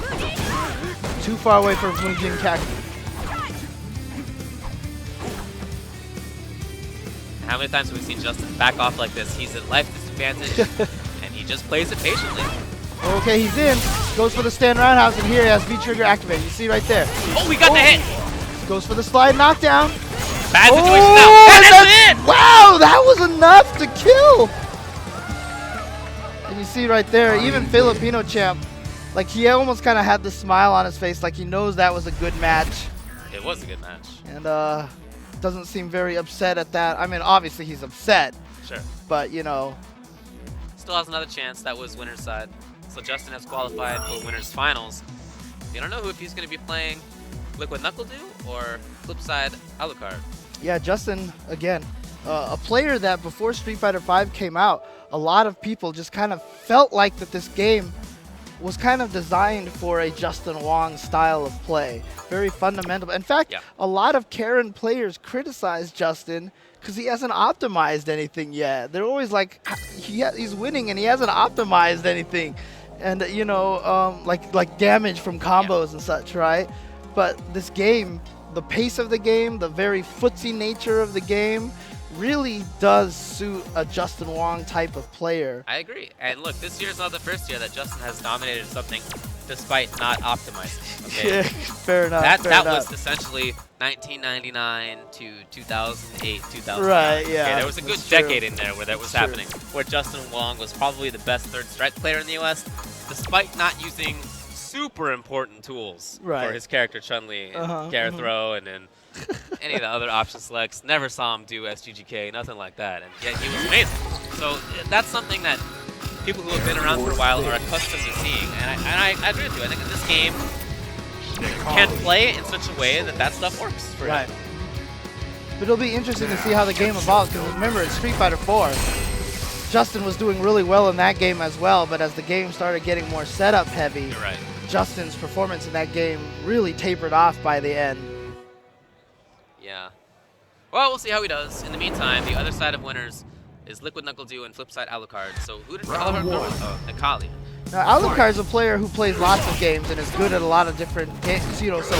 Too far away from Munjin Kaki. How many times have we seen Justin back off like this? He's at life disadvantage, and he just plays it patiently. Okay, he's in. Goes for the stand roundhouse, and here he has V-Trigger activated. You see right there. Oh, we got the hit! Goes for the slide knockdown. Bad situation now. And that's it! Wow, that was enough to kill! And you see right there, even Filipino champ, like he almost kind of had the smile on his face, like he knows that was a good match. It was a good match. And doesn't seem very upset at that. I mean, obviously he's upset, Sure. but you know. Still has another chance. That was winner's side. So Justin has qualified for winners finals. You don't know if he's going to be playing Liquid KnuckleDu or flip side Alukard. Yeah, Justin, again, a player that before Street Fighter V came out, a lot of people just kind of felt like that this game was kind of designed for a Justin Wong style of play. Very fundamental. In fact, a lot of Karen players criticize Justin because he hasn't optimized anything yet. They're always like, he's winning and he hasn't optimized anything. And, you know, like damage from combos and such, right? But this game, the pace of the game, the very footsie nature of the game, really does suit a Justin Wong type of player. I agree. And look, this year is not the first year that Justin has dominated something despite not optimizing. Okay? Yeah, fair enough. That was essentially 1999 to 2008, 2009. Right, yeah. Okay, there was a good decade in there where that was happening, where Justin Wong was probably the best third strike player in the US, despite not using super important tools for his character Chun-Li, Garethro, and then any of the other option selects. Never saw him do SGGK, nothing like that, and yet he was amazing. So that's something that people who have been around for a while are accustomed to seeing, and I agree with you. I think that this game can play in such a way that that stuff works for him. But it'll be interesting to see how the game evolves, because remember, it's Street Fighter 4. Justin was doing really well in that game as well, but as the game started getting more setup heavy, Justin's performance in that game really tapered off by the end. Yeah. Well, we'll see how he does. In the meantime, the other side of winners is Liquid KnuckleDu and flip side Alukard. So who did Alukard go with? Oh, Nikali. Now, Alucard's a player who plays lots of games and is good at a lot of different games, you know, so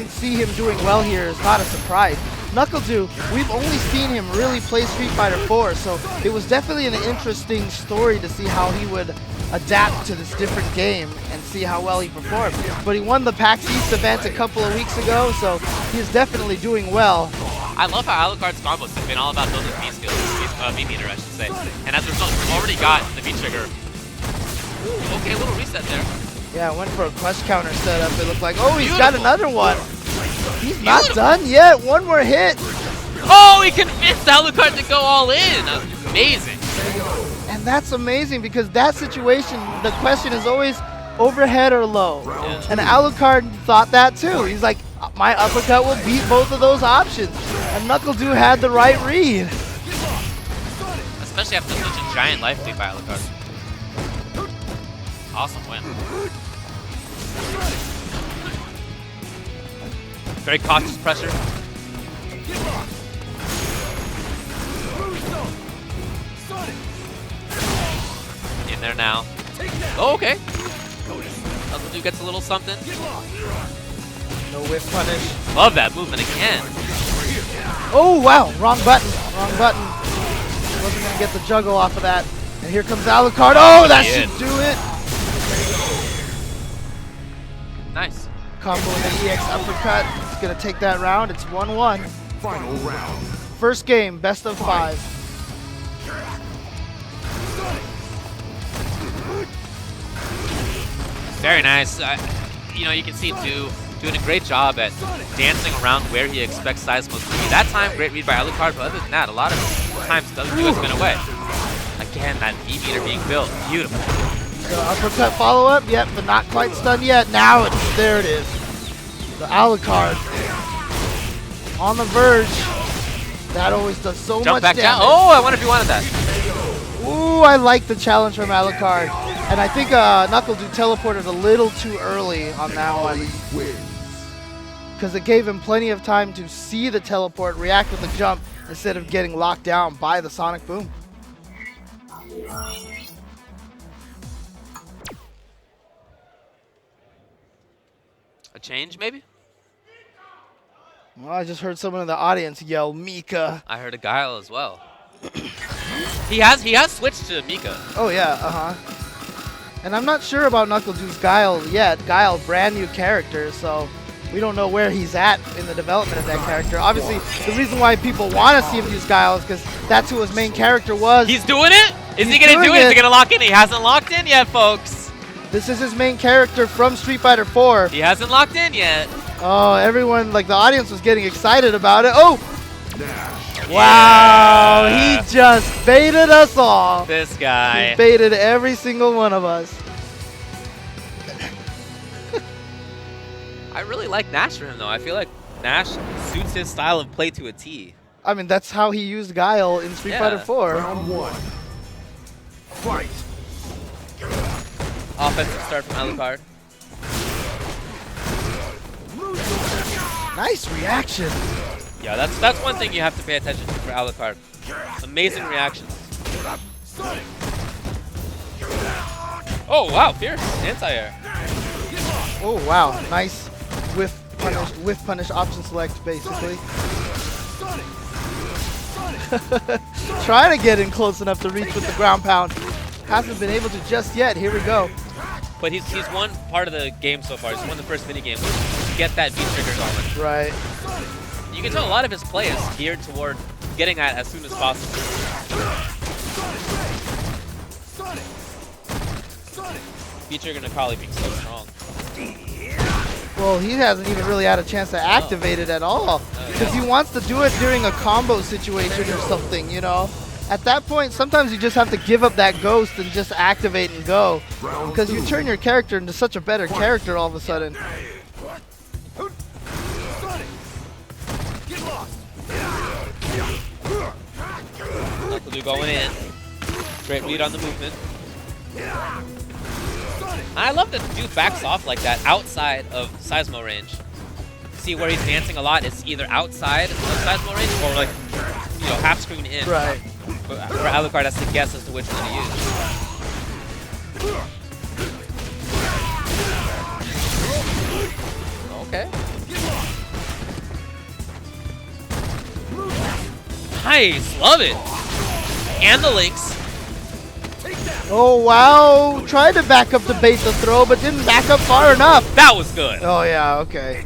see him doing well here is not a surprise. KnuckleDu, we've only seen him really play Street Fighter 4, so it was definitely an interesting story to see how he would adapt to this different game and see how well he performed. But he won the PAX East event a couple of weeks ago, so he's definitely doing well. I love how Alucard's combos have been all about building V skills, V meter, I should say. And as a result, we've already got the V trigger. Ooh, okay, a little reset there. Yeah, went for a quest counter setup. It looked like, oh, he's got another one. He's not done yet. One more hit. Oh, he convinced Alukard to go all in. Amazing. And that's amazing because that situation, the question is always overhead or low. Yeah. And Alukard thought that too. He's like, my uppercut will beat both of those options. And KnuckleDu had the right read. Especially after such a giant life lead by Alukard. Awesome win. Very cautious pressure. In there now. Oh, okay. KnuckleDu gets a little something. No whip punish. Love that movement again. Oh, wow. Wrong button. Wrong button. Wasn't going to get the juggle off of that. And here comes Alukard. Oh, that should do it. Nice. Combo in the EX uppercut. It's going to take that round. It's 1-1. Final round. First game, best of 5. Very nice. You know, you can see him doing a great job at dancing around where he expects Seismos to be. That time, great read by Alukard, but other than that, a lot of times KnuckleDu has been away. Again, that V-meter being built. Beautiful. So uppercut follow-up, yep, but not quite stunned yet. Now there it is. The Alukard on the verge. That always does so Jump much back damage. Down. Oh, I wonder if he wanted that. Ooh, I like the challenge from Alukard. And I think KnuckleDu teleported a little too early on that one. Because it gave him plenty of time to see the teleport, react with the jump, instead of getting locked down by the Sonic Boom. A change, maybe? Well, I just heard someone in the audience yell, Mika. I heard a Guile as well. He has switched to Mika. Oh, yeah, And I'm not sure about KnuckleDu's Guile yet. Guile, brand new character, so we don't know where he's at in the development of that character. Obviously, the reason why people want to see him use Guile is because that's who his main character was. He's doing it? Is he going to do it? Is he going to lock in? He hasn't locked in yet, folks. This is his main character from Street Fighter 4. He hasn't locked in yet. Oh, everyone, like the audience was getting excited about it. Oh! Wow, he just baited us all. This guy. He baited every single one of us. I really like Nash for him, though. I feel like Nash suits his style of play to a T. I mean, that's how he used Guile in Street Fighter 4. Round 1. Fight. Offensive start from Alukard. Nice reaction. Yeah, that's one thing you have to pay attention to for Alukard. Amazing reactions. Oh, wow, fierce. Anti-air. Oh, wow. Nice whiff punish option select, basically. Trying to get in close enough to reach with the ground pound. Hasn't been able to just yet. Here we go. But he's won part of the game so far. He's won the first mini game to get that V-trigger going. Right. You can tell a lot of his play is geared toward getting that as soon as possible. V-trigger Necalli being so strong. Well, he hasn't even really had a chance to activate it at all. Because he wants to do it during a combo situation or something, you know? At that point, sometimes you just have to give up that ghost and just activate and go. Because you turn your character into such a better character all of a sudden. KnuckleDu going in. Great read on the movement. I love that the dude backs off like that outside of Seismo range. See where he's dancing a lot, it's either outside of Seismo range or like, you know, half screen in. Right. Where Alukard has to guess as to which one to use. Okay. Nice, love it. And the links. Oh, wow. Tried to back up to bait the throw, but didn't back up far enough. That was good. Oh, yeah, okay.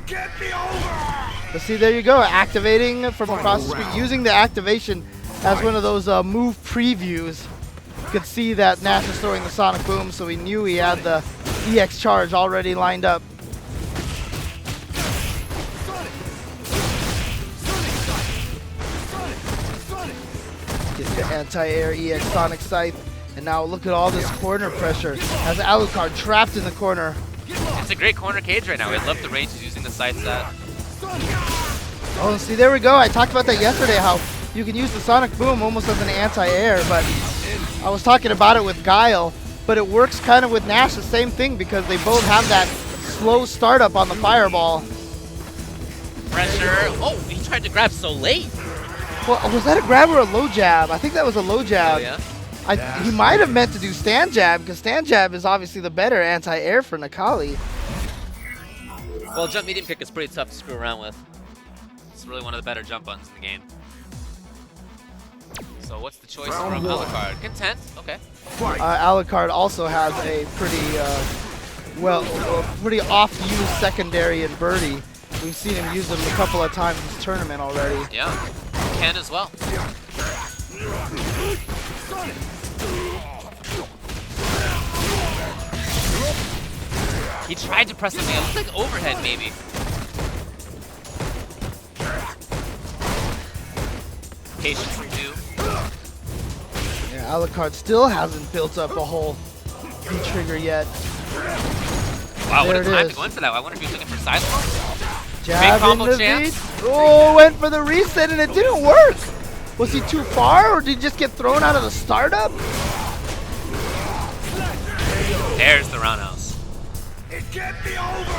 But see, there you go. Activating from across the screen. Using the activation as one of those move previews. You could see that Nash was throwing the Sonic Boom, so he knew he had the EX charge already lined up. Get the anti-air EX Sonic Scythe. And now look at all this corner pressure. Has Alukard trapped in the corner. It's a great corner cage right now. I love the range he's using the side set. Oh, see, there we go. I talked about that yesterday, how you can use the Sonic Boom almost as an anti-air, but I was talking about it with Guile, but it works kind of with Nash the same thing because they both have that slow startup on the fireball. Pressure. Oh, he tried to grab so late. Well, was that a grab or a low jab? I think that was a low jab. Oh, yeah? He might have meant to do stand jab because stand jab is obviously the better anti-air for Necalli. Well, jump medium kick is pretty tough to screw around with. It's really one of the better jump buttons in the game. So what's the choice from Alukard? Content? Okay. Alukard also has a pretty, pretty oft-used secondary in Birdie. We've seen him use them a couple of times this tournament already. Yeah, Ken as well. He tried to press something. It looked like overhead, maybe. Patience from two. Yeah, Alukard still hasn't built up a whole V-trigger yet. Wow, what There a it time is. to go in for that. I wonder if he was looking for side smoke. Jab combo into chance. V. Oh, went for the reset and it didn't work. Was he too far or did he just get thrown out of the startup? There's the roundhouse. It can't be over.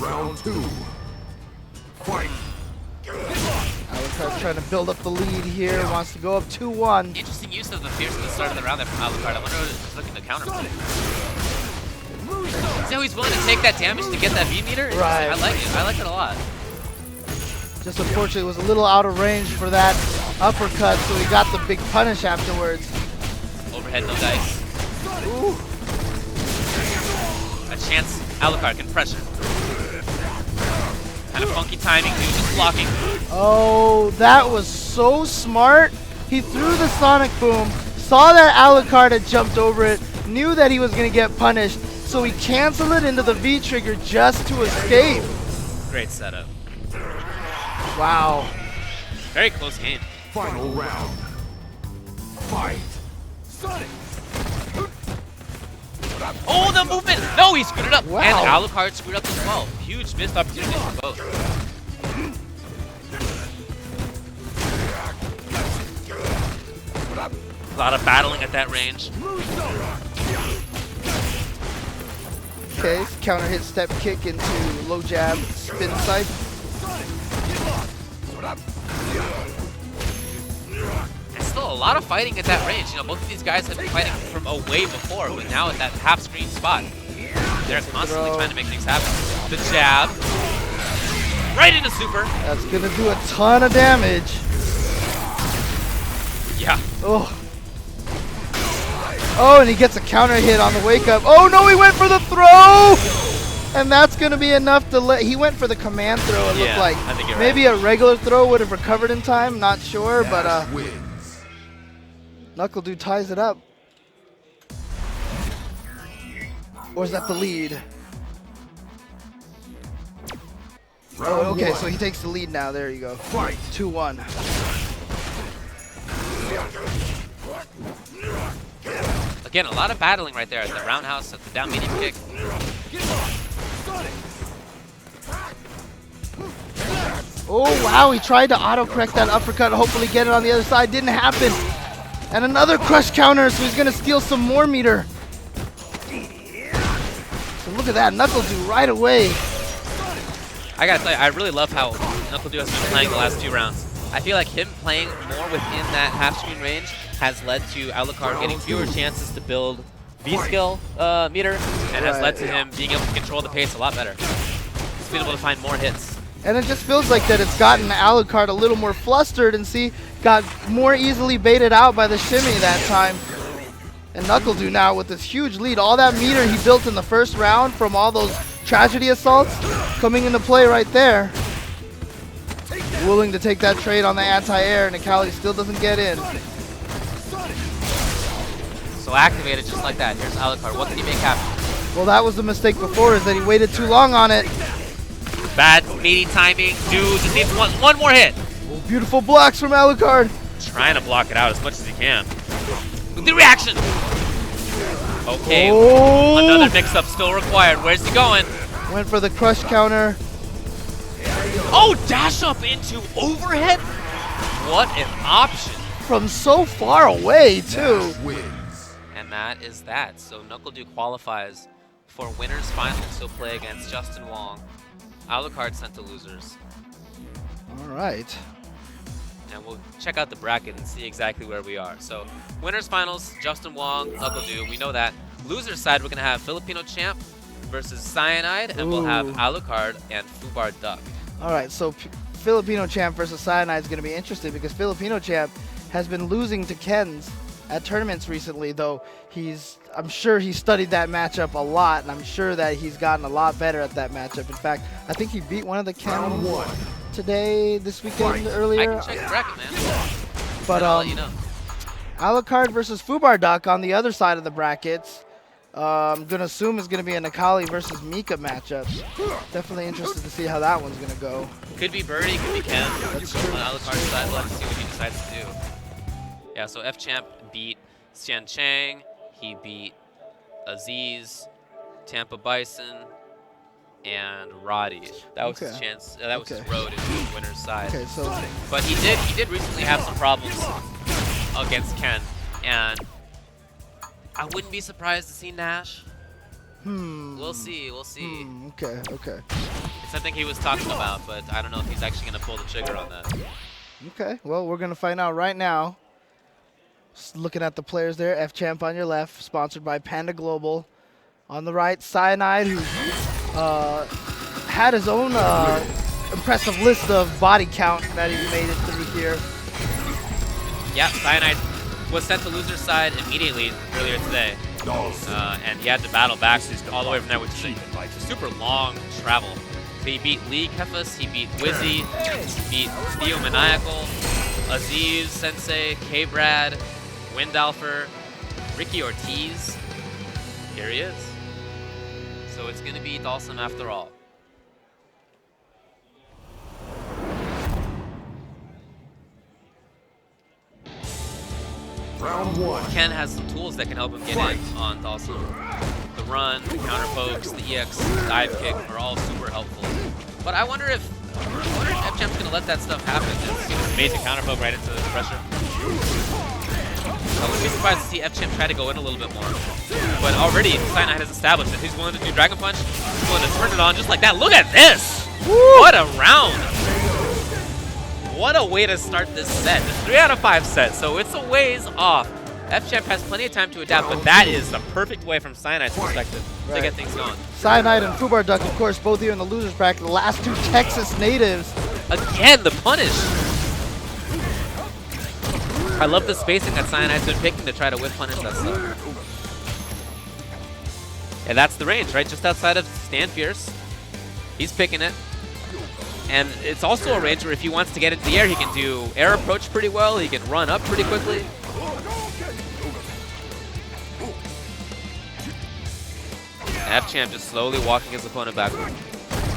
Round 2. Fight. Alukard's trying to build up the lead here. Wants to go up 2-1. Interesting use of the Fierce at the start of the round there from Alukard. I wonder if he's looking to counter play. See how he's willing to take that damage to get that V meter? Right. I like it. I like it a lot. Just unfortunately it was a little out of range for that uppercut, so he got the big punish afterwards. Overhead, no dice. Ooh. A chance Alukard can pressure. Kind of funky timing, dude, just blocking. Oh, that was so smart. He threw the Sonic Boom, saw that Alukard had jumped over it, knew that he was going to get punished, so he canceled it into the V-trigger just to escape. Great setup. Wow. Very close game. Final round. Fight. Oh, the movement! No, he screwed it up. Wow. And Alukard screwed up as well. Huge missed opportunity for both. A lot of battling at that range. Okay, counter hit step kick into low jab, spin side. There's still a lot of fighting at that range. You know, both of these guys have been fighting from away before, but now at that half screen spot, they're constantly trying to make things happen. The jab. right into super. That's gonna do a ton of damage. Yeah. Oh. Oh, and he gets a counter hit on the wake up. Oh no, he went for the throw! And that's gonna be enough to let, he went for the command throw, it looked like. I think you're Maybe right. a regular throw would have recovered in time, not sure, but Wins. KnuckleDu ties it up. Or is that the lead? Round Oh, okay, one. so he takes the lead now. There you go. Fight. 2-1. Again, a lot of battling right there at the roundhouse, at the down medium kick. Oh, wow, he tried to auto-correct that uppercut, hopefully get it on the other side. Didn't happen. And another crush counter, so he's going to steal some more meter. So look at that, KnuckleDu right away. I gotta tell you, I really love how KnuckleDu has been playing the last 2 rounds. I feel like him playing more within that half-screen range has led to Alukard getting fewer chances to build V-skill meter, and has led to him being able to control the pace a lot better. He's been able to find more hits. And it just feels like that it's gotten Alukard a little more flustered, and see, got more easily baited out by the shimmy that time. And KnuckleDu now with this huge lead. All that meter he built in the first round from all those tragedy assaults coming into play right there. Willing to take that trade on the anti-air, and Akali still doesn't get in. So activated just like that. Here's Alukard. What can he make happen? Well, that was the mistake before, is that he waited too long on it. Bad meaty timing. Dude just needs one more hit. Oh, beautiful blocks from Alukard. Trying to block it out as much as he can. With the reaction. Okay, Oh. another mix-up still required. Where's he going? Went for the crush counter. Oh, dash up into overhead? What an option. From so far away, too. Wins. And that is that. So KnuckleDu qualifies for winners finals. He'll play against Justin Wong. Alukard sent to losers. All right. And we'll check out the bracket and see exactly where we are. So winners finals, Justin Wong, KnuckleDu, we know that. Losers side, we're gonna have Filipino champ versus Cyanide, and we'll have Ooh. Alukard and Fubar Duck. All right, so Filipino champ versus Cyanide is going to be interesting, because Filipino champ has been losing to Ken's at tournaments recently, though I'm sure he studied that matchup a lot, and I'm sure that he's gotten a lot better at that matchup. In fact, I think he beat one of the Round Ken one. today, this weekend, I earlier. can check the bracket, man. But And I'll let you know. Alukard versus Fubar Duck on the other side of the brackets. I'm going to assume it's going to be an Akali versus Mika matchup. Definitely interested to see how that one's going to go. Could be Birdie, could be Ken. That's true. On Alukard's side, we'll have to see what he decides to do. Yeah, so F-Champ beat Xian Chang. He beat Aziz, Tampa Bison, and Roddy. That was his Okay. chance. That was his Okay. road into the winner's side. Okay, so But he did recently have some problems against Ken, and I wouldn't be surprised to see Nash. We'll see. okay. It's something he was talking about, but I don't know if he's actually going to pull the trigger on that. Okay, well, we're going to find out right now. Just looking at the players there, F-Champ on your left, sponsored by Panda Global. On the right, Cyanide, who had his own impressive list of body count that he made it through here. Yeah, Cyanide was sent to loser's side immediately earlier today. And he had to battle back all the way from there, which is a super long travel. So he beat Lee Kefas, he beat Wizzy, he beat Theo Maniacal, Aziz Sensei, K-Brad, Windalfer, Ricky Ortiz. Here he is. So it's going to be Dalsum after all. Round one. Ken has some tools that can help him get in on Dalsum. The run, the counter pokes, the EX, dive kick are all super helpful. But I wonder if F-Champ's going to let that stuff happen. Just basic counter poke right into the pressure. I wouldn't be surprised to see F-Champ try to go in a little bit more. But already, Cyanide has established that he's willing to do Dragon Punch. He's willing to turn it on just like that. Look at this! Woo! What a round! What a way to start this set. It's 3 out of 5 set, so it's a ways off. F-Champ has plenty of time to adapt, but that is the perfect way from Cyanide's perspective to get things going. Cyanide and Fubar Duck, of course, both here in the losers bracket. The last two Texas natives. Again, the punish. I love the spacing that Cyanide's been picking to try to whiff punish that stuff. And that's the range, right? Just outside of Stand Fierce. He's picking it. And it's also a range where if he wants to get into the air, he can do air approach pretty well. He can run up pretty quickly. F-Champ just slowly walking his opponent backward.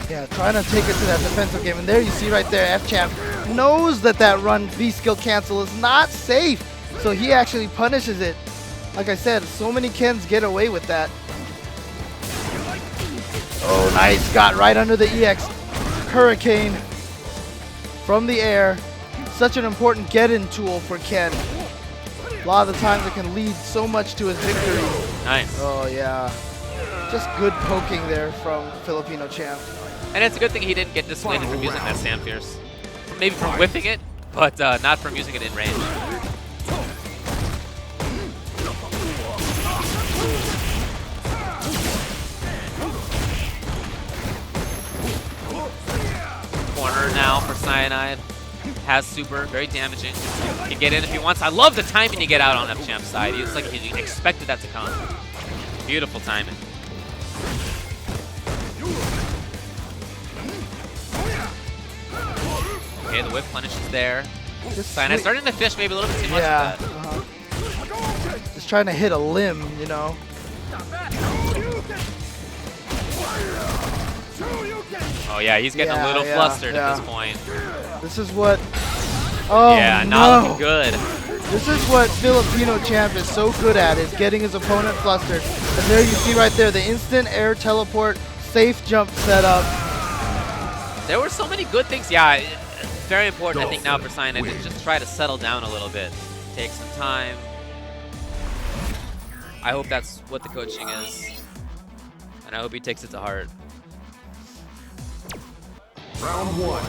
Yeah, trying to take it to that defensive game. And there you see right there, F-Champ knows that that run V-skill cancel is not safe. So he actually punishes it. Like I said, so many Kens get away with that. Oh, nice. Got right under the EX. Hurricane from the air. Such an important get-in tool for Ken. A lot of the times it can lead so much to his victory. Nice. Oh, yeah. Just good poking there from Filipino champ. And it's a good thing he didn't get dissuaded from using that Stand Fierce. Maybe from whiffing it, but not from using it in range. Corner now for Cyanide. Has super, very damaging. Can get in if he wants. I love the timing to get out on F-Champ's side. It's like he expected that to come. Beautiful timing. Okay, the whip punish is there. Cyanide starting to fish maybe a little bit too much Yeah. with that. Just trying to hit a limb, you know. Oh yeah, he's getting a little flustered at this point. This is what... Oh, yeah, no. not looking good. This is what Filipino champ is so good at, is getting his opponent flustered. And there you see right there, the instant air teleport, safe jump setup. There were so many good things. Yeah, very important, I think, now for Cyanide to just try to settle down a little bit. Take some time. I hope that's what the coaching is. And I hope he takes it to heart. Round one.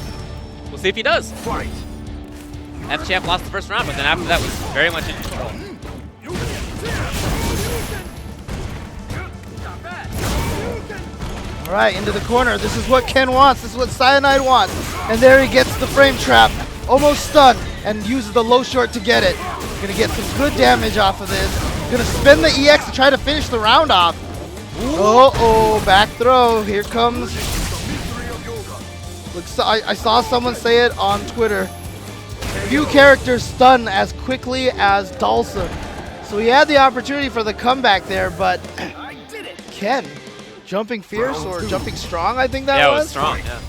We'll see if he does. Fight. F-Champ lost the first round, but then after that was very much in control. All right, into the corner. This is what Ken wants. This is what Cyanide wants. And there he gets the frame trap. Almost stunned and uses the low short to get it. Gonna get some good damage off of this. Gonna spin the EX to try to finish the round off. Uh-oh, back throw. Here comes. Looks, I saw someone say it on Twitter. Few characters stun as quickly as Dalsum. So he had the opportunity for the comeback there, but Ken, jumping fierce or jumping strong, I think that was? Yeah, it was strong, yeah.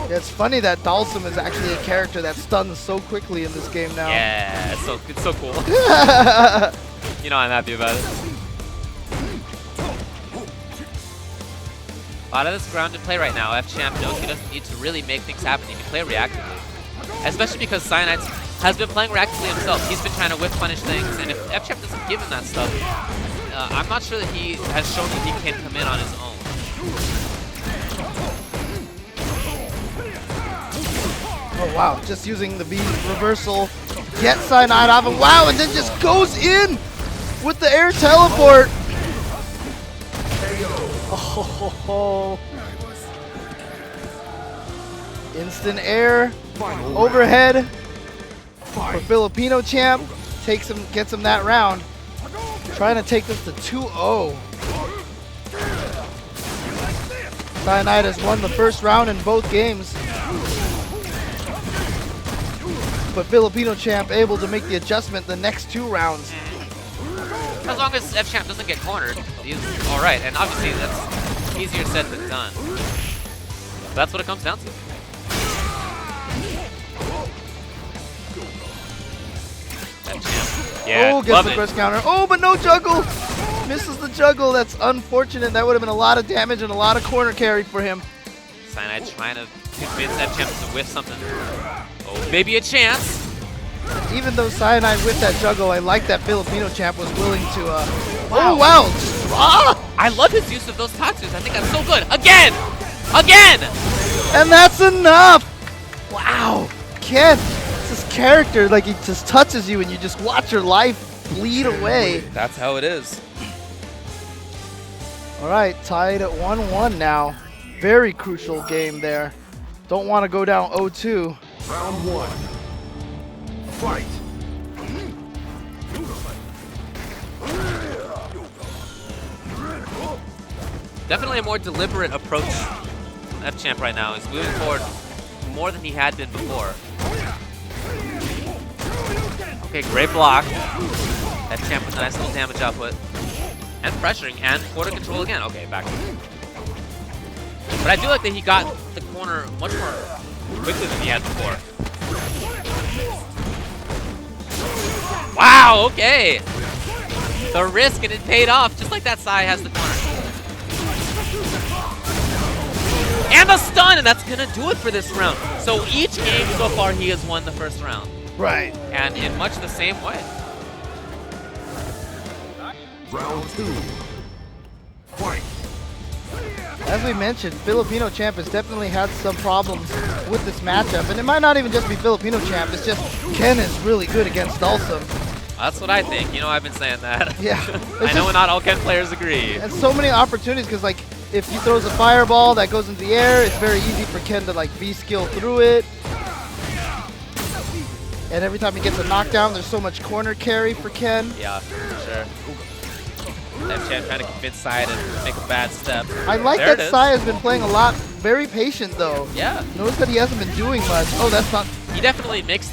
Yeah, it's funny that Dalsum is actually a character that stuns so quickly in this game now. Yeah, it's so cool. You know I'm happy about it. A lot of this grounded play right now. F-Champ knows he doesn't need to really make things happen. He can play reactively. Especially because Cyanide has been playing reactively himself. He's been trying to whip punish things, and if F-Champ doesn't give him that stuff, I'm not sure that he has shown that he can come in on his own. Oh wow, just using the B reversal, get Cyanide off him. Wow, and then just goes in with the air teleport. Oh, instant air, overhead for Filipino champ. Takes him, gets him that round. Trying to take this to 2-0. Cyanide has won the first round in both games. But Filipino champ able to make the adjustment the next two rounds. As long as F-Champ doesn't get cornered, he's alright. And obviously that's easier said than done. But that's what it comes down to. F-Champ. Yeah, oh, gets the first counter. Oh, but no juggle. Misses the juggle. That's unfortunate. That would have been a lot of damage and a lot of corner carry for him. Cyanide trying to convince F-Champ to whiff something. Oh, maybe a chance. Even though Cyanide with that juggle, I like that Filipino champ was willing to, Oh, wow! Ah! I love his use of those tattoos. I think that's so good. Again! Again! And that's enough! Wow! Ken, this character, like, he just touches you and you just watch your life bleed away. That's how it is. All right, tied at 1-1 now. Very crucial game there. Don't want to go down 0-2. Round 1. Fight. Definitely a more deliberate approach from F-Champ right now. He's moving forward more than he had been before. Okay, great block. F-Champ with a nice little damage output. And pressuring, and quarter control again. Okay, back. But I do like that he got the corner much more quickly than he had before. Wow, okay. The risk, and it paid off, just like that Sai has the corner. And the stun, and that's going to do it for this round. So each game so far, he has won the first round. Right. And in much the same way. Round 2. Fight. As we mentioned, Filipino Champ has definitely had some problems with this matchup. And it might not even just be Filipino Champ, it's just Ken is really good against Dhalsim. That's what I think. You know, I've been saying that. Yeah. I know not all Ken players agree. And so many opportunities because, like, if he throws a fireball that goes into the air, it's very easy for Ken to, like, V-skill through it. And every time he gets a knockdown, there's so much corner carry for Ken. Yeah, for sure. F-Champ trying to convince Sai to make a bad step. I like There that it is. Sai has been playing a lot, very patient though. Yeah. Notice that he hasn't been doing much. Oh, that's not. He definitely makes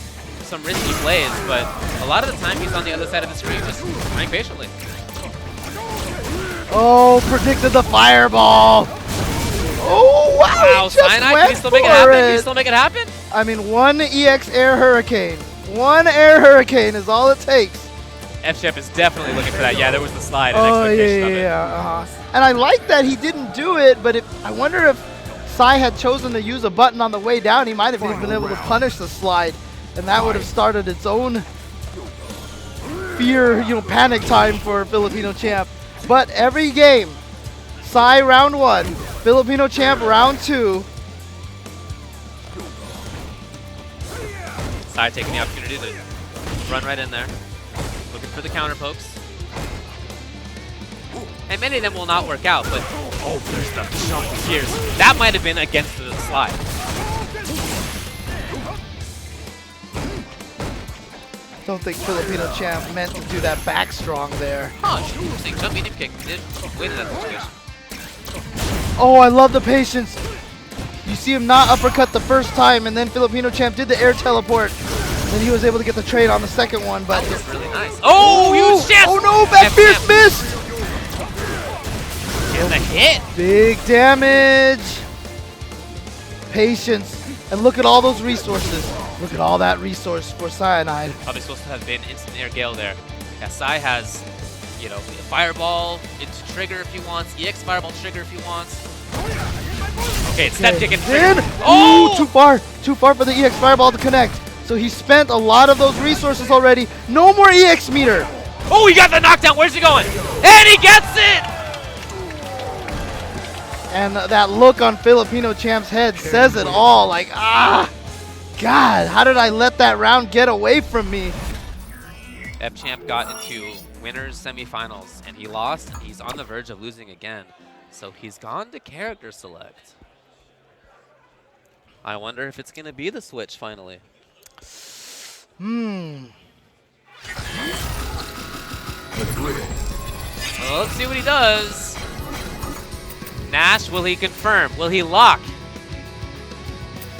some risky plays, but a lot of the time he's on the other side of the screen just playing patiently. Oh, predicted the fireball. Oh, wow. Wow, he just Cyanide, went can he still make it for happen? Can he still make it happen? I mean, one EX Air Hurricane. One Air Hurricane is all it takes. F-Champ is definitely looking for that. Yeah, there was the slide and Oh, expectation of it. yeah. And I like that he didn't do it, but I wonder if Sai had chosen to use a button on the way down, he might have even been able to punish the slide, and that would have started its own fear, panic time for Filipino Champ. But every game, Sai round 1, Filipino Champ round 2. Sai taking the opportunity to run right in there. Looking for the counter pokes. And many of them will not work out, but oh, there's the jump gears. That might have been against the slide. Don't think Filipino Champ meant to do that back strong there. Huh, interesting. Jump medium kick. Did win in that situation. Oh, I love the patience. You see him not uppercut the first time, and then Filipino Champ did the air teleport. And he was able to get the trade on the second one, but That was really nice. Oh, huge chance! Oh no, back fierce missed! Get the hit! Big damage. Patience. And look at all those resources. Look at all that resource for Cyanide. Probably supposed to have been instant air gale there. Yeah, Sai has, fireball into trigger if he wants, EX fireball trigger if he wants. Okay, it's step kick and trigger. Oh! Ooh, too far for the EX fireball to connect. So he spent a lot of those resources already. No more EX meter. Oh, he got the knockdown. Where's he going? And he gets it! And that look on Filipino Champ's head says it all. Like, God, how did I let that round get away from me? F-Champ got into winners semifinals, and he lost, and he's on the verge of losing again. So he's gone to character select. I wonder if it's going to be the switch finally. Hmm. Well, let's see what he does. Nash, will he confirm? Will he lock?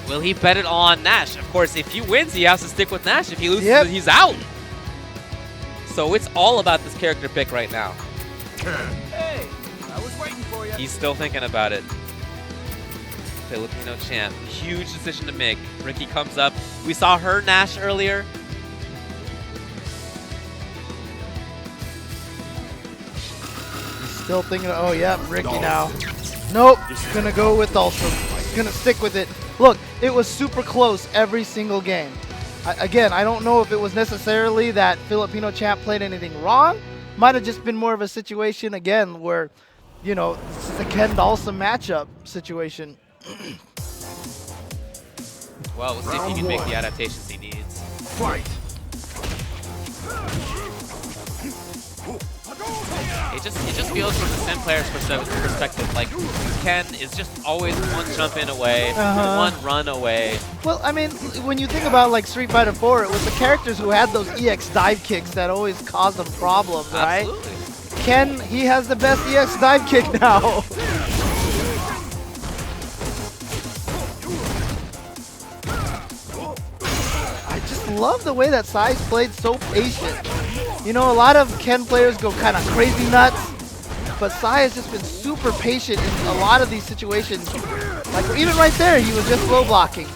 Will he bet it on Nash? Of course, if he wins, he has to stick with Nash. If he loses, he's out. So it's all about this character pick right now. Hey, I was waiting for you. He's still thinking about it. Filipino Champ, huge decision to make. Ricky comes up. We saw her Nash earlier. Still thinking, oh yeah, Ricky now. Nope, gonna go with Dhalsim. Gonna stick with it. Look, it was super close every single game. Again, I don't know if it was necessarily that Filipino Champ played anything wrong. Might have just been more of a situation, again, where, this is a Ken Dhalsim matchup situation. Well, we'll see if he can make the adaptations he needs. Fight. It just feels from the Sim player's perspective like Ken is just always one jump in away, one run away. Well, I mean, when you think about like Street Fighter 4, it was the characters who had those EX dive kicks that always caused them problems, right? Absolutely. Ken, he has the best EX dive kick now. I just love the way that Sai's played so patient. You know, a lot of Ken players go kind of crazy nuts, but Sai has just been super patient in a lot of these situations. Like even right there, he was just low blocking.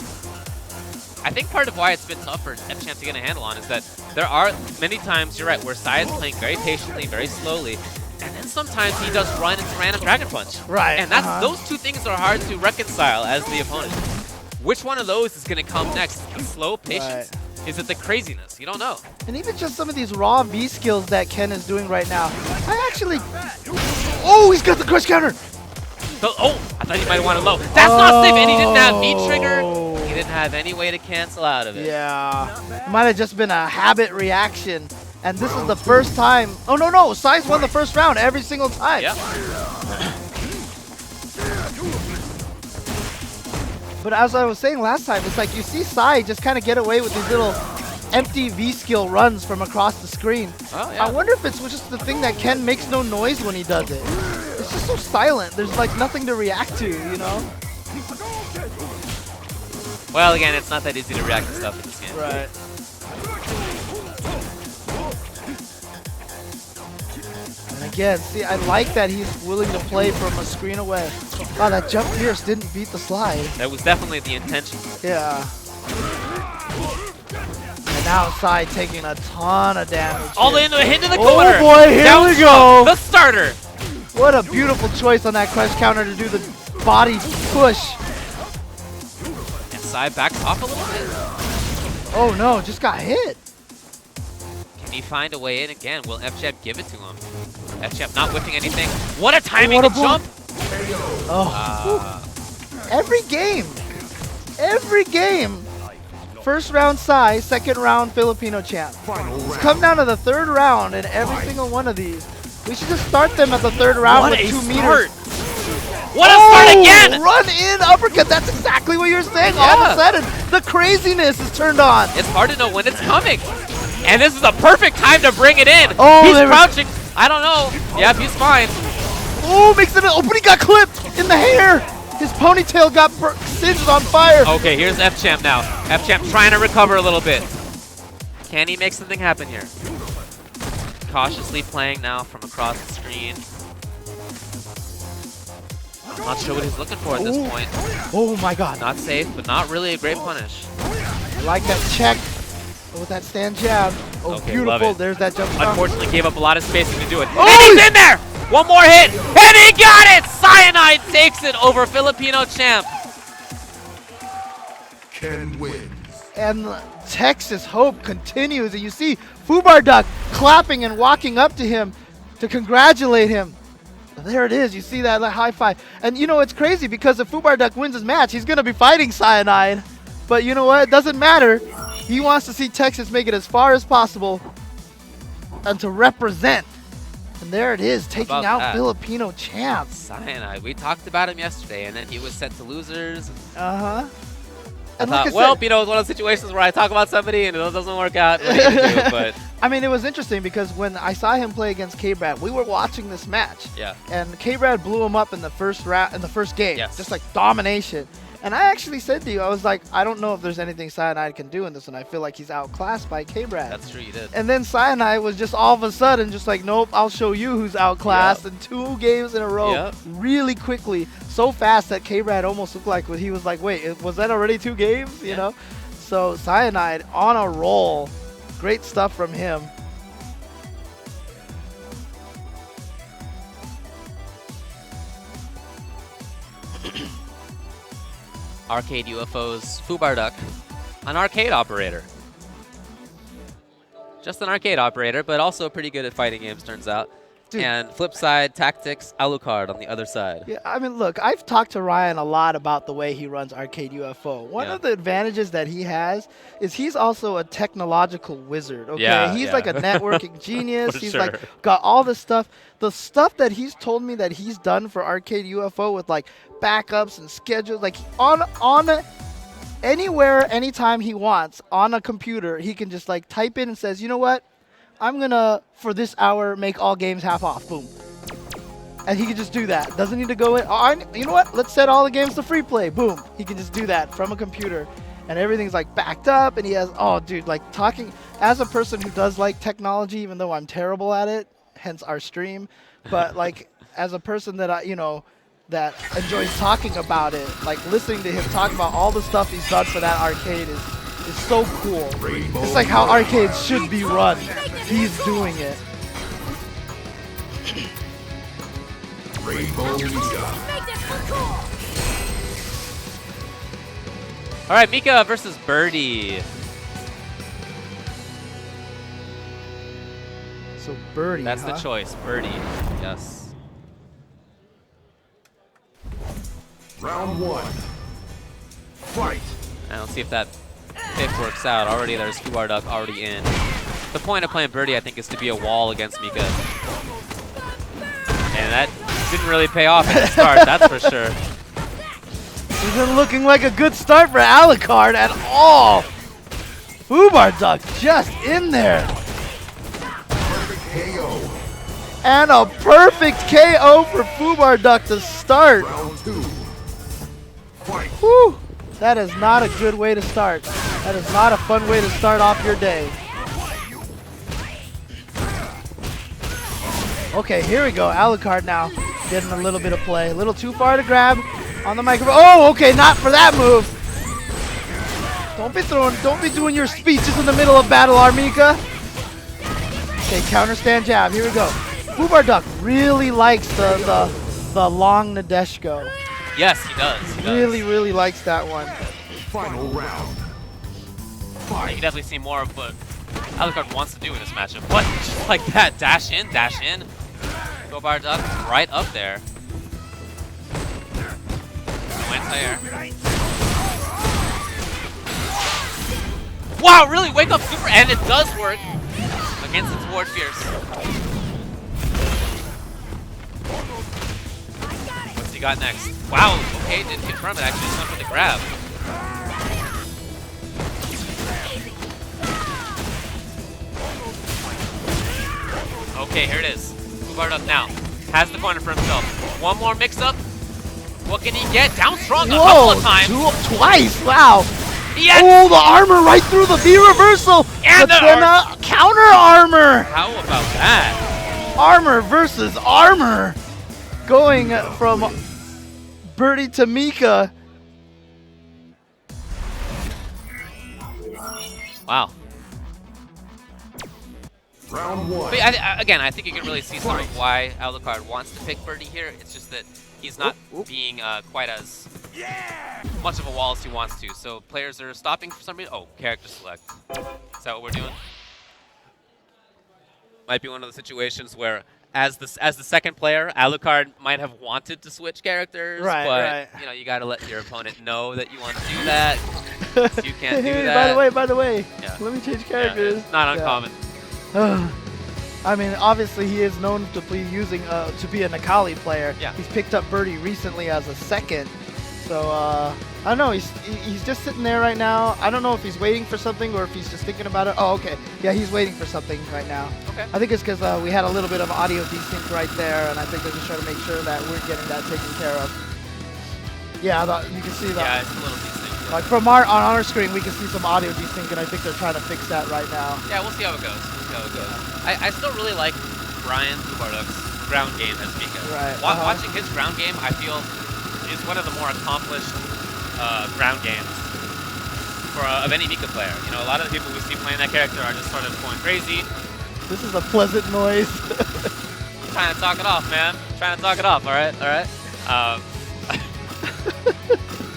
I think part of why it's been tough for FChamp to get a handle on is that there are many times, you're right, where Sai is playing very patiently, very slowly, and then sometimes he does run into random Dragon Punch. Right. And that's those two things are hard to reconcile as the opponent. Which one of those is going to come next? The slow patience? Right. Is it the craziness? You don't know. And even just some of these raw V skills that Ken is doing right now. I actually... Oh, he's got the crush counter! So, oh, I thought you might want to low. That's not safe, and he didn't have V-trigger. He didn't have any way to cancel out of it. Yeah. It might have just been a habit reaction. And this is the first time... Oh, no. Sai's won the first round every single time. Yep. But as I was saying last time, it's like you see Sai just kind of get away with these little empty V-skill runs from across the screen. Oh, yeah. I wonder if it's just the thing that Ken makes no noise when he does it. It's just so silent. There's like nothing to react to, you know? Well, again, it's not that easy to react to stuff in this game. Right. And again, see, I like that he's willing to play from a screen away. Wow, that jump pierce didn't beat the slide. That was definitely the intention. Yeah. And now Sai taking a ton of damage. All into a hit to the corner. Oh boy, here Down we stroke, go. The starter. What a beautiful choice on that crush counter to do the body push. And Sai backs off a little bit. Oh no, just got hit. Can he find a way in again? Will FChamp give it to him? FChamp not whipping anything. What a timing What a to jump. Oh. Every game. First round Sai, second round Filipino champ. It's come down to the third round in every single one of these. We should just start them at the third round What with a 2 start. meters. What a start again! Run in uppercut. That's exactly what you're saying. Yeah. All of a sudden, the craziness is turned on. It's hard to know when it's coming. And this is a perfect time to bring it in. Oh, he's crouching. I don't know. Yep, he's fine. Oh, makes it. Oh, but he got clipped in the hair. His ponytail got singed on fire. Okay, here's FChamp now. FChamp trying to recover a little bit. Can he make something happen here? Cautiously playing now from across the screen. Not sure what he's looking for at this point. Oh my god. Not safe, but not really a great punish. I like that check with that stand jab. Oh, Okay, beautiful. love it. There's that jump stop. Unfortunately, gave up a lot of spacing to do it. Oh! And he's in there! One more hit, and he got it! Cyanide takes it over Filipino champ. Ken wins. And Texas hope continues. And you see Fubar Duck clapping and walking up to him to congratulate him. There it is. You see that high five. And you know, it's crazy because if Fubar Duck wins his match, he's going to be fighting Cyanide. But you know what? It doesn't matter. He wants to see Texas make it as far as possible and to represent. And there it is, taking out that? Filipino champs. Cyanide, we talked about him yesterday, and then he was sent to losers. Uh-huh. I thought, well, you know, it's one of those situations where I talk about somebody and it doesn't work out. What are you gonna do? But I mean, it was interesting because when I saw him play against K-Brad, we were watching this match. yeah, And K-Brad blew him up in the first round, in the first game. Yes. Just like domination. And I actually said to you, I was like, I don't know if there's anything Cyanide can do in this one. I feel like he's outclassed by K-Brad. that's true, you did. And then Cyanide was just all of a sudden just like, nope, I'll show you who's outclassed in 2 games in a row. Yep. Really quickly. So fast that K-Brad almost looked like he was like, wait, was that already 2 games? You know? So Cyanide on a roll. Great stuff from him. Arcade UFO's Fubar Duck, an arcade operator. Just an arcade operator, but also pretty good at fighting games, turns out. Dude. And flip side, tactics, Alukard on the other side. Yeah, I mean, look, I've talked to Ryan a lot about the way he runs Arcade UFO. One of the advantages that he has is he's also a technological wizard, okay? Yeah, he's yeah. like a networking genius. For He's sure. like got all this stuff. The stuff that he's told me that he's done for Arcade UFO with like backups and schedules, like on anywhere, anytime he wants on a computer, he can just like type in and says, you know what? I'm gonna, for this hour, make all games half off. Boom. And he can just do that. Doesn't need to go in. You know what? Let's set all the games to free play. Boom. He can just do that from a computer. And everything's like backed up. And he has, oh, dude, like talking as a person who does like technology, even though I'm terrible at it, hence our stream. But like as a person that that enjoys talking about it, like listening to him talk about all the stuff he's done for that arcade is so cool. It's like how arcades should be run. He's doing it. Rainbow Mika. All right, Mika versus Birdie. So Birdie, That's huh? the choice, Birdie. Yes. Round 1. Fight. And let's see if that pick works out. Already there's Fubar Duck already in. The point of playing Birdie, I think, is to be a wall against Mika. And that didn't really pay off at the start, that's for sure. Isn't looking like a good start for Alukard at all. Fubar Duck just in there. KO. And a perfect KO for Fubar Duck to start. Round 2. Fight. Whew. That is not a good way to start. That is not a fun way to start off your day. Okay, here we go. Alukard now getting a little bit of play. A little too far to grab on the microphone. Oh, okay, not for that move. Don't be doing your speeches in the middle of battle, Armika. Okay, counter stand jab. Here we go. Fubar Duck really likes the long Nadeshko. Yes, he does. He does. Really likes that one. Final round. You can definitely see more of what Alukard wants to do in this matchup. What? Just like that. Dash in, dash in. Fubar Duck right up there. No anti-air. Wow, really? Wake up super. And it does work against its Ward Fierce. What's he got next? Wow, okay, didn't confirm it. Actually, just went for the grab. Okay, here it is. Fubar Duck now has the corner for himself. One more mix-up. What can he get? Down strong a couple of times. Twice, wow. Yes! Oh, the armor right through the V reversal. And but the then counter armor. How about that? Armor versus armor. Going from Birdie to Mika. Wow. Round 1. But again, I think you can really see sort of why Alukard wants to pick Birdie here. It's just that he's not being quite as much of a wall as he wants to. So players are stopping for some reason. Oh, character select. Is that what we're doing? Might be one of the situations where, as the second player, Alukard might have wanted to switch characters, but you know, you got to let your opponent know that you want to do that. So you can't do that. By the way, Yeah. let me change characters. Yeah, it's not uncommon. I mean, obviously he is known to be using to be a Nakali player. Yeah. He's picked up Birdie recently as a second, so I don't know. He's just sitting there right now. I don't know if he's waiting for something or if he's just thinking about it. Oh, okay. Yeah, he's waiting for something right now. Okay. I think it's because we had a little bit of audio desync right there, and I think they're just trying to make sure that we're getting that taken care of. Yeah, you can see that. Yeah, it's a little decent. Like from on our screen, we can see some audio desync, and I think they're trying to fix that right now. Yeah, we'll see how it goes. I still really like Brian Fubar Duck's ground game as Mika. Right. Watching his ground game, I feel, is one of the more accomplished ground games of any Mika player. You know, a lot of the people we see playing that character are just sort of going crazy. This is a pleasant noise. Trying to talk it off, man. Trying to talk it off. All right.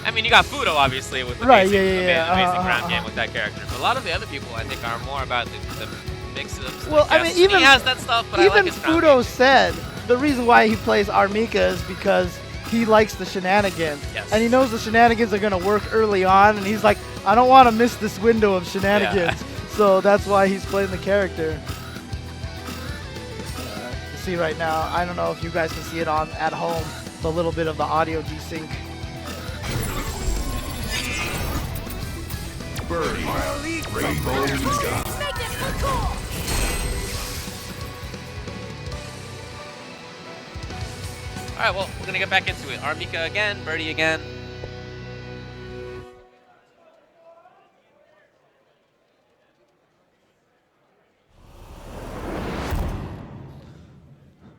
I mean, you got Fudo, obviously, with the amazing ground game with that character. But a lot of the other people, I think, are more about the mix-ups. Well, I mean, even he has that stuff, but I like even his ground Fudo game. said the reason why he plays Armika is because he likes the shenanigans. Yes. And he knows the shenanigans are going to work early on, and he's like, I don't want to miss this window of shenanigans. So that's why he's playing the character. You see right now, I don't know if you guys can see it on at home, a little bit of the audio desync. Birdie. Rainbow in the sky. All right, well, we're gonna get back into it. Armika again, Birdie again.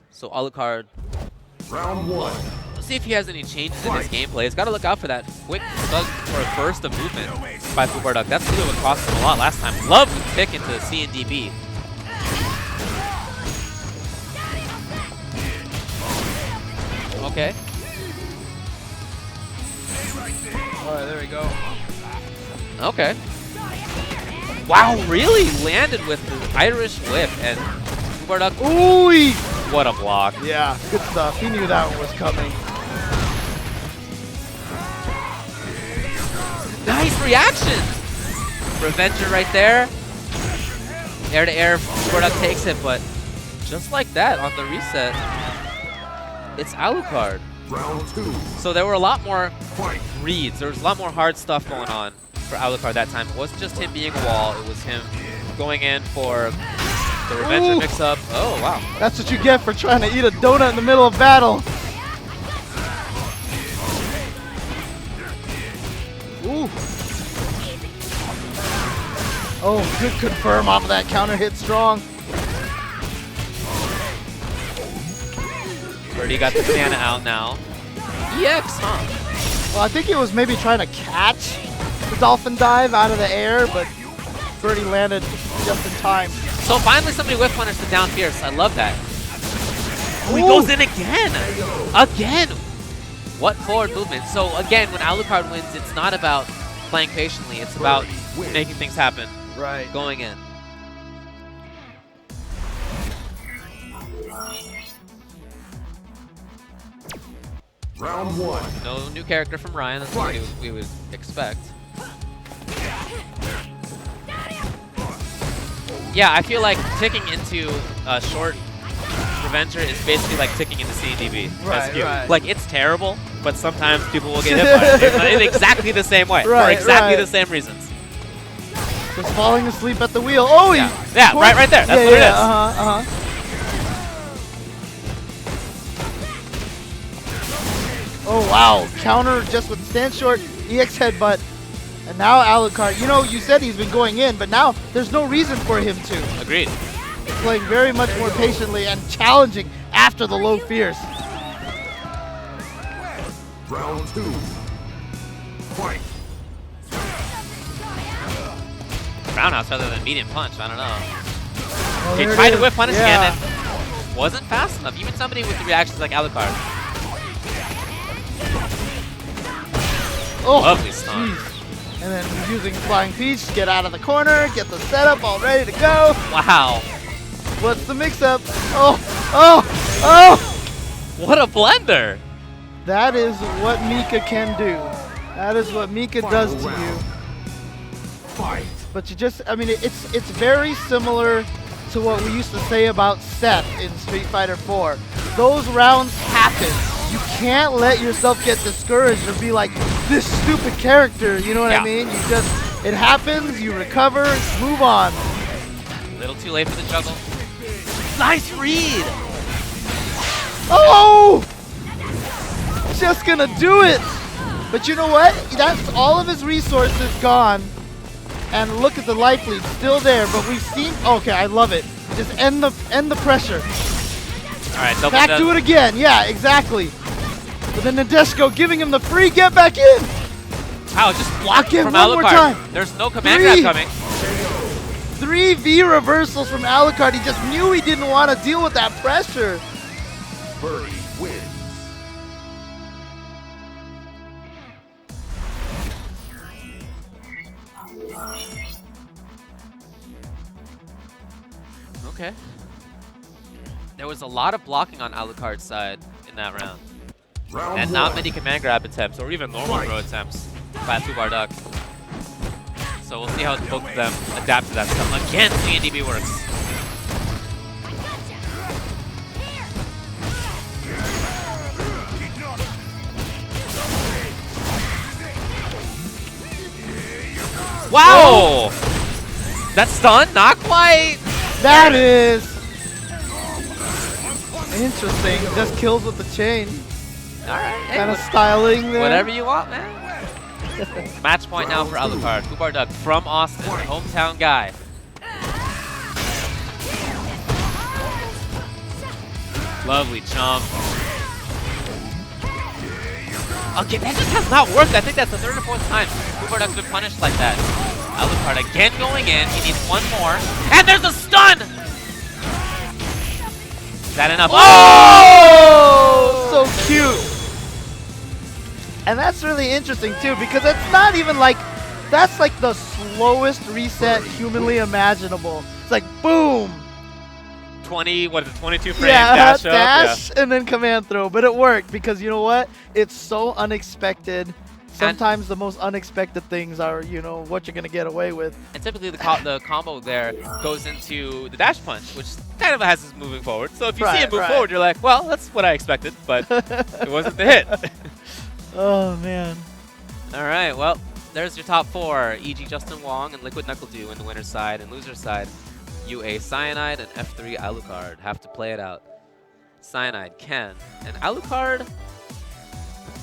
So Alukard, Round 1. let's see if he has any changes in his gameplay. He's got to look out for that quick for a burst of movement by Fubar. That's really what cost him a lot last time. Love to pick into C and DB. Okay. Alright, there we go. Okay. Wow, really landed with the Irish whip and Fubar. Ooh! What a block. Yeah, good stuff. He knew that one was coming. Nice reaction. Revenger right there. Air to air, Fubar takes it, but just like that on the reset, it's Alukard. Round 2. So there were a lot more Fight. reads. There was a lot more hard stuff going on for Alukard that time. It wasn't just him being a wall. It was him going in for the Revenger mix-up. Oh, wow. That's what you get for trying to eat a donut in the middle of battle. Ooh. Oh, good confirm off of that counter hit strong. Birdie got the banana out now. EX, huh? Well, I think it was maybe trying to catch the dolphin dive out of the air, but Birdie landed just in time. So finally somebody whiff punished the down fierce. I love that. Oh, he Ooh. goes in again. Again. What forward movement. So again, when Alukard wins, it's not about playing patiently. It's about making things happen. Right. Going in. Round 1. No new character from Ryan. That's what we would expect. Yeah, I feel like ticking into a short Revenger is basically like ticking into CDB. Right. Like, it's terrible, but sometimes people will get hit by it in exactly the same way. For exactly the same reasons. Just falling asleep at the wheel. Oh, yeah, right there. That's what it is. Oh, wow. Counter just with stand short, EX headbutt. And now Alukard, you know, you said he's been going in, but now there's no reason for him to. Agreed. Playing very much more patiently and challenging after the low fierce. Round 2. Fight. Roundhouse rather than medium punch. I don't know. Oh, He tried to whip punish again and wasn't fast enough. Even somebody with the reactions like Alukard. Oh, lovely stun. Geez. And then using Flying Peach, get out of the corner, get the setup all ready to go. Wow. What's the mix-up? Oh! What a blender. That is what Mika can do. That is what Mika does to you. Fight. But you just, I mean, it's very similar to what we used to say about Seth in Street Fighter 4. Those rounds happen. You can't let yourself get discouraged or be like, this stupid character, you know what I mean? You just, it happens, you recover, move on. A little too late for the juggle. Nice read! Oh! Just gonna do it! But you know what? That's all of his resources gone. And look at the life lead, still there, but we've seen, okay, I love it. Just end the pressure. All right, double back to it again, yeah, exactly. But then Nadeshko giving him the free get back in. Wow, just block again, from one Alukard. more time. There's no command grab coming. 3 V reversals from Alukard. He just knew he didn't want to deal with that pressure. Birdie wins. Okay. There was a lot of blocking on Alucard's side in that round. Round And not one. many command grab attempts, or even normal throw attempts by Fubar Duck. So we'll see how both of them adapt to that stuff. Again, CNDB works. Wow! That's stun? Not quite. That is interesting. Just kills with the chain. Alright. Hey, Kind of styling there. whatever you want, man. Match point now for Alukard. Fubar Duck from Austin, hometown guy. Lovely jump. Okay, that just has not worked. I think that's the third or fourth time Fubar Duck's been punished like that. Alukard again going in. He needs one more. And there's a stun! Is that enough? Oh! So cute. And that's really interesting too, because it's not even like, that's like the slowest reset humanly imaginable. It's like boom. 20, what is it, 22 frames, Yeah, dash up? dash and then command throw. But it worked because you know what? It's so unexpected. Sometimes the most unexpected things are, you know, what you're going to get away with. And typically the combo there goes into the dash punch, which kind of has us moving forward. So if you see it move forward, you're like, well, that's what I expected, but it wasn't the hit. Oh, man. All right, well, there's your top four. E.g. Justin Wong and Liquid KnuckleDu in the winner's side, and loser's side, UA Cyanide and F3 Alukard. Have to play it out. Cyanide, Ken, and Alukard,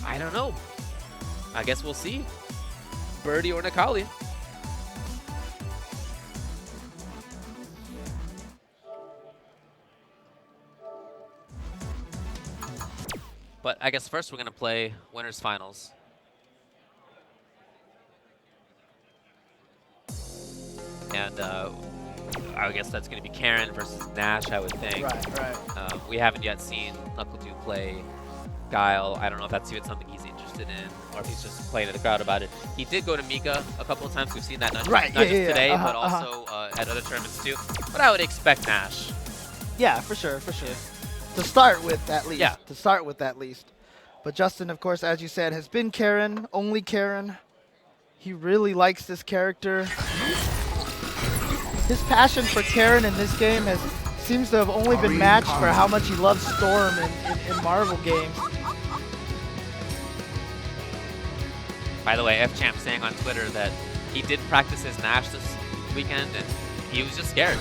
I don't know. I guess we'll see. Birdie or Nakali. But I guess first we're going to play winners finals. And I guess that's going to be Karen versus Nash, I would think. Right. We haven't yet seen KnuckleDu play Guile. I don't know if that's even something he's interested in, or if he's just playing to the crowd about it. He did go to Mika a couple of times. We've seen that not just today, but also at other tournaments too. But I would expect Nash. Yeah, for sure. To start with, at least. Yeah. To start with, at least. But Justin, of course, as you said, has been Karen, only Karen. He really likes this character. His passion for Karen in this game seems to have only been matched for how much he loves Storm in Marvel games. By the way, FChamp saying on Twitter that he did practice his Nash this weekend, and he was just scared.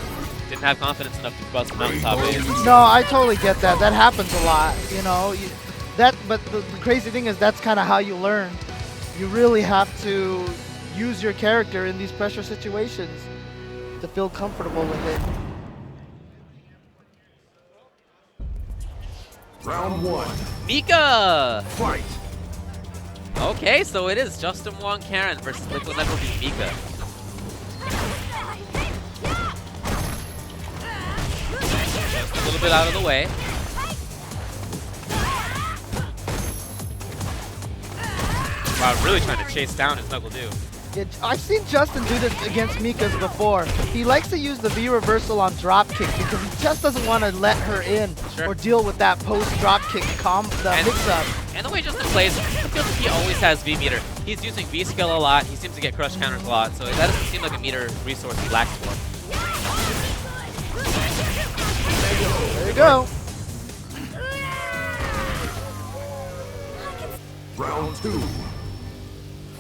Didn't have confidence enough to bust the mountaintop ace. No, I totally get that. That happens a lot, you know. But the crazy thing is that's kind of how you learn. You really have to use your character in these pressure situations to feel comfortable with it. Round one. Mika! Fight. Okay, so it is Justin Wong Karen versus Liquid KnuckleDu Mika. Just a little bit out of the way. Wow, really trying to chase down his KnuckleDu. Yeah, I've seen Justin do this against Mika's before. He likes to use the V reversal on drop kick because he just doesn't want to let her in or deal with that post drop kick mix up. And the way Justin plays, it feels like he always has V meter. He's using V skill a lot. He seems to get crush counters a lot, so that doesn't seem like a meter resource he lacks for. There you go. Round two.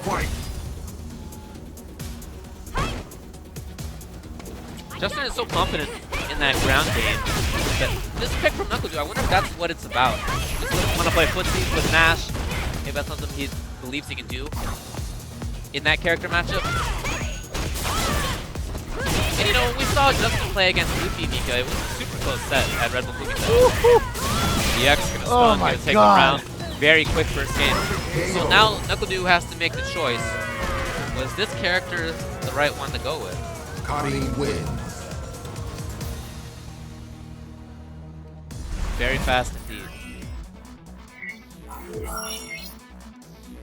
Fight. Justin is so confident in that ground game that this pick from KnuckleDu, I wonder if that's what it's about. Just doesn't want to play footsie with Nash. Maybe that's something he believes he can do in that character matchup. And you know, when we saw Justin play against Luffy Mika, it was a super close set at Red Bull Cookie Set. DX is going to stun, going to take the round. Very quick first game. So now KnuckleDu has to make the choice. Was this character the right one to go with? Connie wins. Very fast indeed.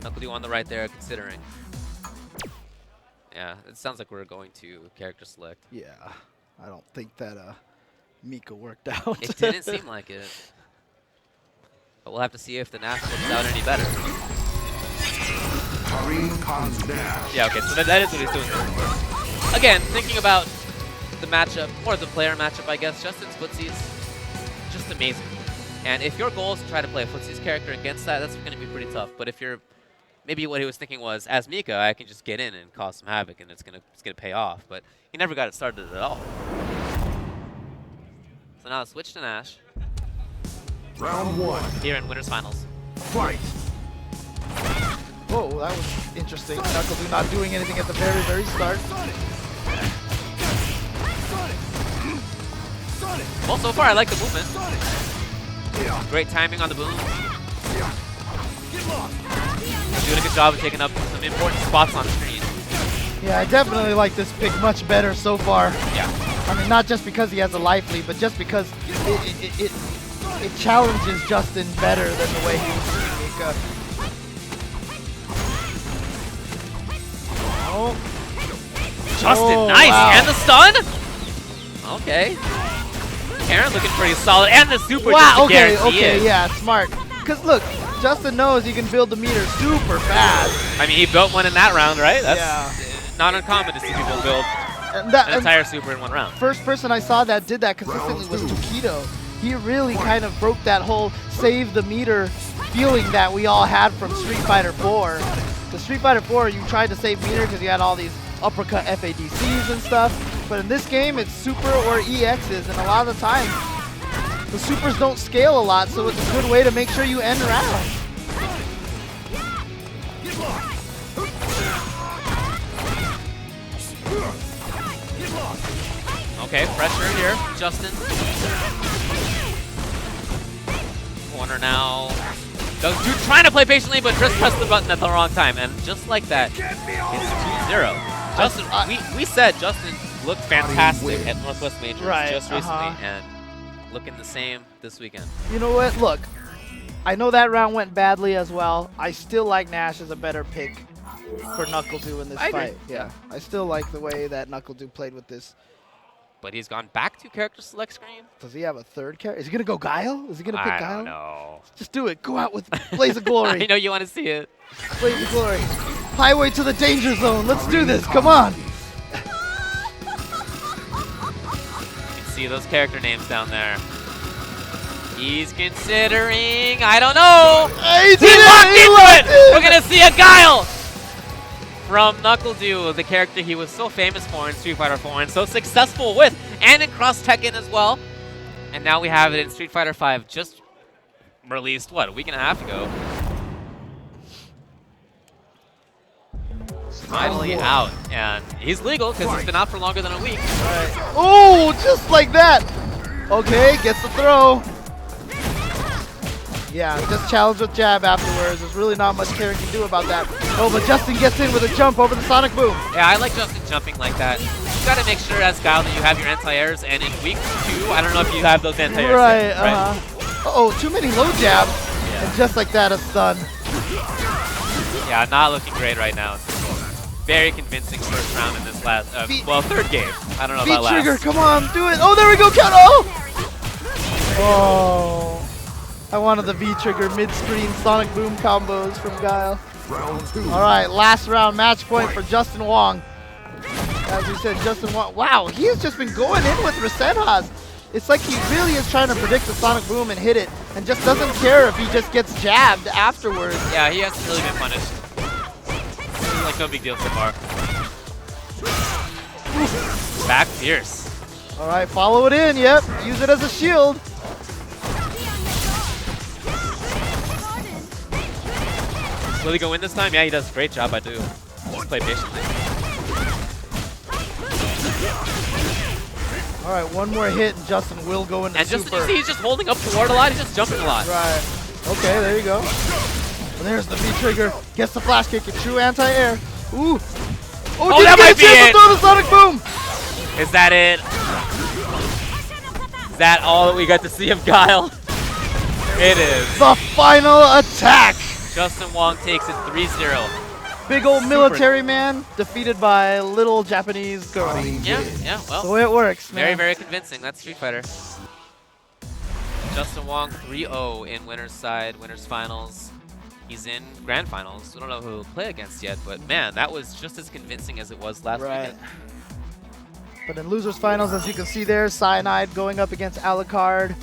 KnuckleDu on the right there, considering. Yeah, it sounds like we're going to character select. Yeah, I don't think that Mika worked out. It didn't seem like it. But we'll have to see if the Nash works out any better. Kareem Khan's dash. Yeah, okay, so that is what he's doing. Again, thinking about the matchup, or the player matchup, I guess, Justin's footsies, just amazing. And if your goal is to try to play a footsies character against that, that's going to be pretty tough. But if you're, maybe what he was thinking was, as Mika, I can just get in and cause some havoc, and it's gonna pay off. But he never got it started at all. So now switch to Nash. Round 1. Here in Winners Finals. Fight. Whoa, that was interesting. KnuckleDu not doing anything at the very, very start. Well, so far I like the movement. Great timing on the boom. Doing a good job of taking up some important spots on screen. Yeah, I definitely like this pick much better so far. Yeah. I mean, not just because he has a life lead, but just because it challenges Justin better than the way he was doing Mika. Oh. Justin, Oh, nice! wow. And the stun? Okay. Karen looking pretty solid. And the super Wow, just to okay, guarantee it. yeah, smart. Because look, Justin knows he can build the meter super fast. I mean, he built one in that round, right? That's Yeah. not uncommon to see people build And that, an entire super in one round. first person I saw that did that consistently was Tokido. He really kind of broke that whole save the meter feeling that we all had from Street Fighter 4. The Street Fighter 4, you tried to save meter because you had all these uppercut FADCs and stuff. But in this game, it's super or EXs, and a lot of the time, the supers don't scale a lot, so it's a good way to make sure you end round. Okay, pressure here, Justin. Corner now. Dude trying to play patiently, but just pressed the button at the wrong time. And just like that, it's 2-0. Justin, we said Justin looked fantastic at Northwest Majors just recently, and looking the same this weekend. You know what? Look, I know that round went badly as well. I still like Nash as a better pick for KnuckleDu in this I agree. fight. Yeah, I still like the way that KnuckleDu played with this. But he's gone back to character select screen. Does he have a third character? Is he gonna go Guile? Is he gonna pick I Guile? don't know. Just do it. Go out with Blaze of Glory. I know you want to see it. Blaze of Glory. Highway to the danger zone. Let's do this. Come on. You can see those character names down there. He's considering, I don't know. He He locked into it. We're gonna see a Guile from KnuckleDu, the character he was so famous for in Street Fighter 4 and so successful with, and in Cross Tekken as well. And now we have it in Street Fighter 5, just released, what, a week and a half ago. Finally out, and he's legal because he's been out for longer than a week. Oh, just like that. Okay, gets the throw. Yeah, just challenge with jab afterwards. There's really not much Karen can do about that. Oh, but Justin gets in with a jump over the Sonic Boom. Yeah, I like Justin jumping like that. You gotta make sure as Guile that you have your anti-airs, and in week 2, I don't know if you have those anti-airs. Right, yet, Uh-oh, too many low jabs. Yeah. And just like that, a stun. Yeah, not looking great right now. Very convincing first round in this last, well, third game. I don't know about last. V-trigger, come on, do it. Oh, there we go, count. Oh, I wanted the V-trigger mid-screen Sonic Boom combos from Guile. Round 2. All right, last round match point for Justin Wong. As we said, Justin Wong, wow, he has just been going in with Resenhas. It's like he really is trying to predict the Sonic Boom and hit it, and just doesn't care if he just gets jabbed afterwards. Yeah, he hasn't really been punished. Like, no big deal so far. Back fierce. All right, follow it in, yep, use it as a shield. Will he go in this time? Yeah, he does a great job, I do. Just play patiently. All right, one more hit and Justin will go into And just, super. you see, he's just holding up toward a lot, he's just jumping a lot. Right. Okay, there you go. And there's the V-trigger. Gets the flash kick. A true anti-air. Ooh. Oh, that might be chance it. to throw the Sonic Boom. Is that it? Is that all that we got to see of Guile? It is. The final attack. Justin Wong takes it 3-0. Big old military man defeated by little Japanese girl. Yeah, That's the well, way it works, very, man. very convincing. That's Street Fighter. Justin Wong 3-0 in winners side, winners finals. He's in grand finals. We don't know who he'll play against yet, but man, that was just as convincing as it was last weekend. But in losers finals, as you can see there, Cyanide going up against Alukard.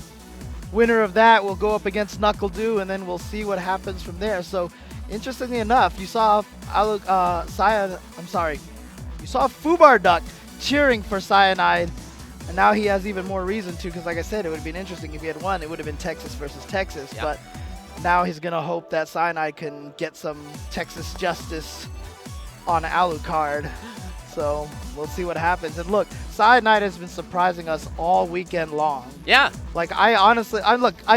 Winner of that will go up against KnuckleDu, and then we'll see what happens from there. So, interestingly enough, you saw you saw Fubar Duck cheering for Cyanide, and now he has even more reason to, because like I said, it would have been interesting if he had won. It would have been Texas versus Texas, Yep. but now he's going to hope that Cyanide can get some Texas justice on Alukard. So we'll see what happens. And look, Cyanide has been surprising us all weekend long. Yeah. Like, I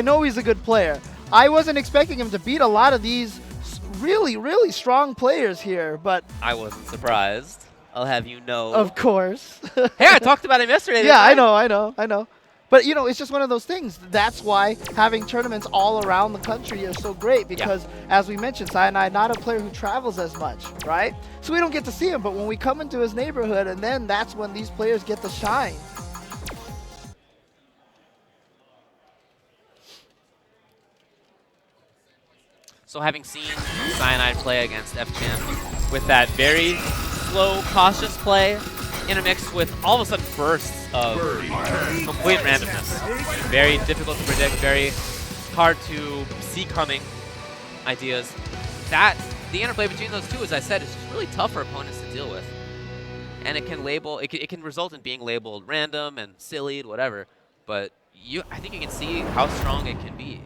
know he's a good player. I wasn't expecting him to beat a lot of these really, really strong players here, but I wasn't surprised. I'll have you know. of course. Hey, I talked about him yesterday. Yeah, I didn't know. But, you know, it's just one of those things. That's why having tournaments all around the country are so great because, as we mentioned, Cyanide, not a player who travels as much, right? So we don't get to see him, but when we come into his neighborhood, and then that's when these players get to shine. So having seen Cyanide play against FChamp with that very slow, cautious play intermixed with all of a sudden bursts of complete randomness. Very difficult to predict, very hard to see coming ideas. The interplay between those two, as I said, is just really tough for opponents to deal with. And it can it can result in being labeled random and silly, whatever. But I think you can see how strong it can be.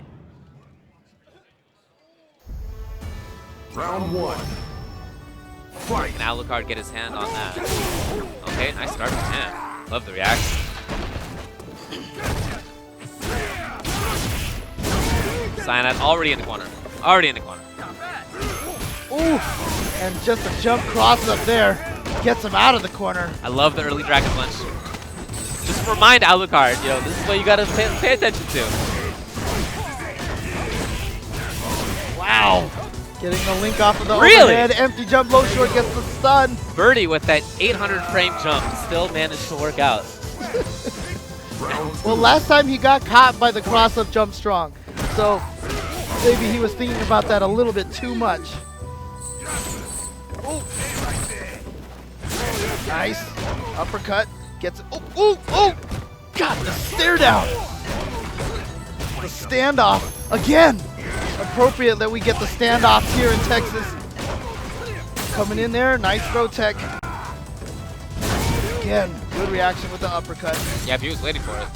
Round one. Fight. Can Alukard get his hand on that? Okay, nice start from him. Love the reaction. Cyanide already in the corner. Already in the corner. Ooh, and just a jump cross up there gets him out of the corner. I love the early Dragon Punch. Just remind Alukard, this is what you gotta pay attention to. Wow. Getting the link off of the Really? overhead. Empty jump, low short gets the stun. Birdie with that 800 frame jump still managed to work out. Well, last time he got caught by the cross-up jump strong. So maybe he was thinking about that a little bit too much. Ooh. Nice. Uppercut. Gets it. Oh! God, the stare down. The standoff. Again. Appropriate that we get the standoffs here in Texas. Coming in there. Nice throw tech. Again, good reaction with the uppercut. Yeah, if he was waiting for it.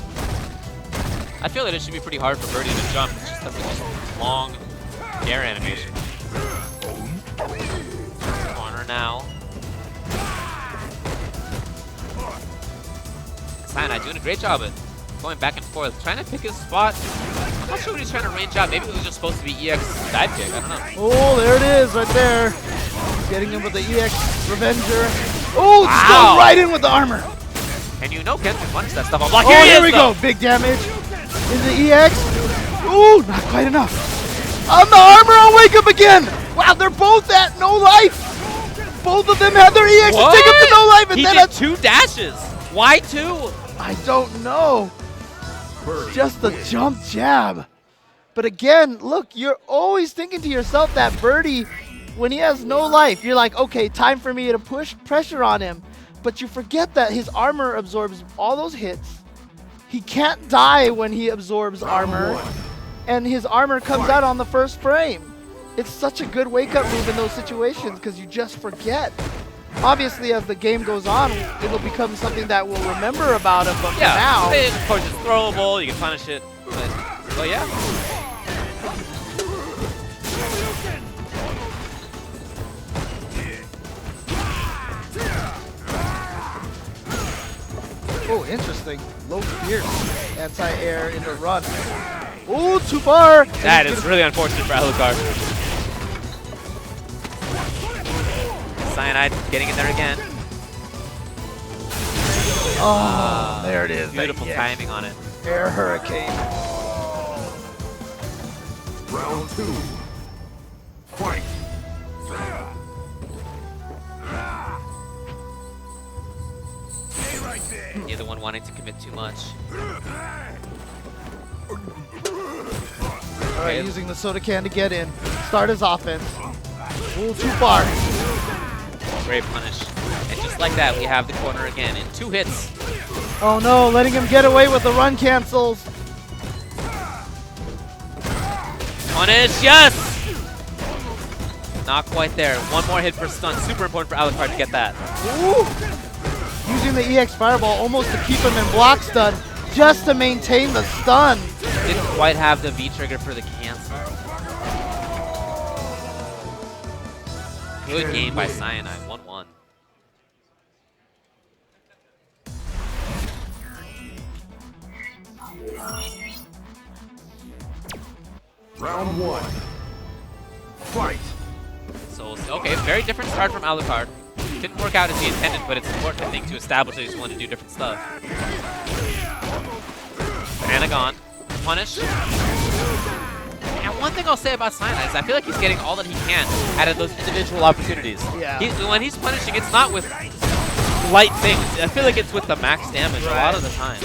I feel that it should be pretty hard for Birdie to jump. It's just such a long air animation. Corner now. Cyanide doing a great job at going back and forth, trying to pick his spot. I'm not sure what he's trying to range out. Maybe it was just supposed to be EX dive kick. I don't know. Oh, there it is right there. Getting him with the EX Revenger. Oh, Wow. just going right in with the armor. And you know Ken can punch that stuff. Oh, Here we go. Big damage. In the EX. Ooh, not quite enough. On the armor, I'll wake up again. Wow, they're both at no life. Both of them had their EX to take up to no life. And He then did 2 dashes. Why 2? I don't know. Just the jump jab. But again, look, you're always thinking to yourself that Birdie, when he has no life, you're like, okay, time for me to push pressure on him. But you forget that his armor absorbs all those hits. He can't die when he absorbs armor. And his armor comes out on the first frame. It's such a good wake-up move in those situations because you just forget. Obviously, as the game goes on, it'll become something that we'll remember about him, but for now... Of course, it's throwable, you can punish it, but yeah. Oh, interesting. Low fierce anti-air into run. Oh, too far! That is really unfortunate for Alukard. Cyanide getting in there again. Oh, there it is. Beautiful timing on it. Air Hurricane. Round two. Fight. Neither one wanting to commit too much. Alright, using the soda can to get in. Start his offense. Ooh, too far. Great punish. And just like that, we have the corner again in 2 hits. Oh no, letting him get away with the run cancels. Punish, yes! Not quite there. One more hit per stun. Super important for Alukard to get that. Ooh. Using the EX Fireball almost to keep him in block stun, just to maintain the stun. Didn't quite have the V trigger for the cancel. Good game by Cyanide, 1-1. Round 1. Fight. So, okay, very different start from Alukard. Didn't work out as he intended, but it's important, I think, to establish that he's willing to do different stuff. Banana gone. Punish. And one thing I'll say about Cyanide is I feel like he's getting all that he can out of those individual opportunities. Yeah. When he's punishing, it's not with light things. I feel like it's with the max damage a lot of the time.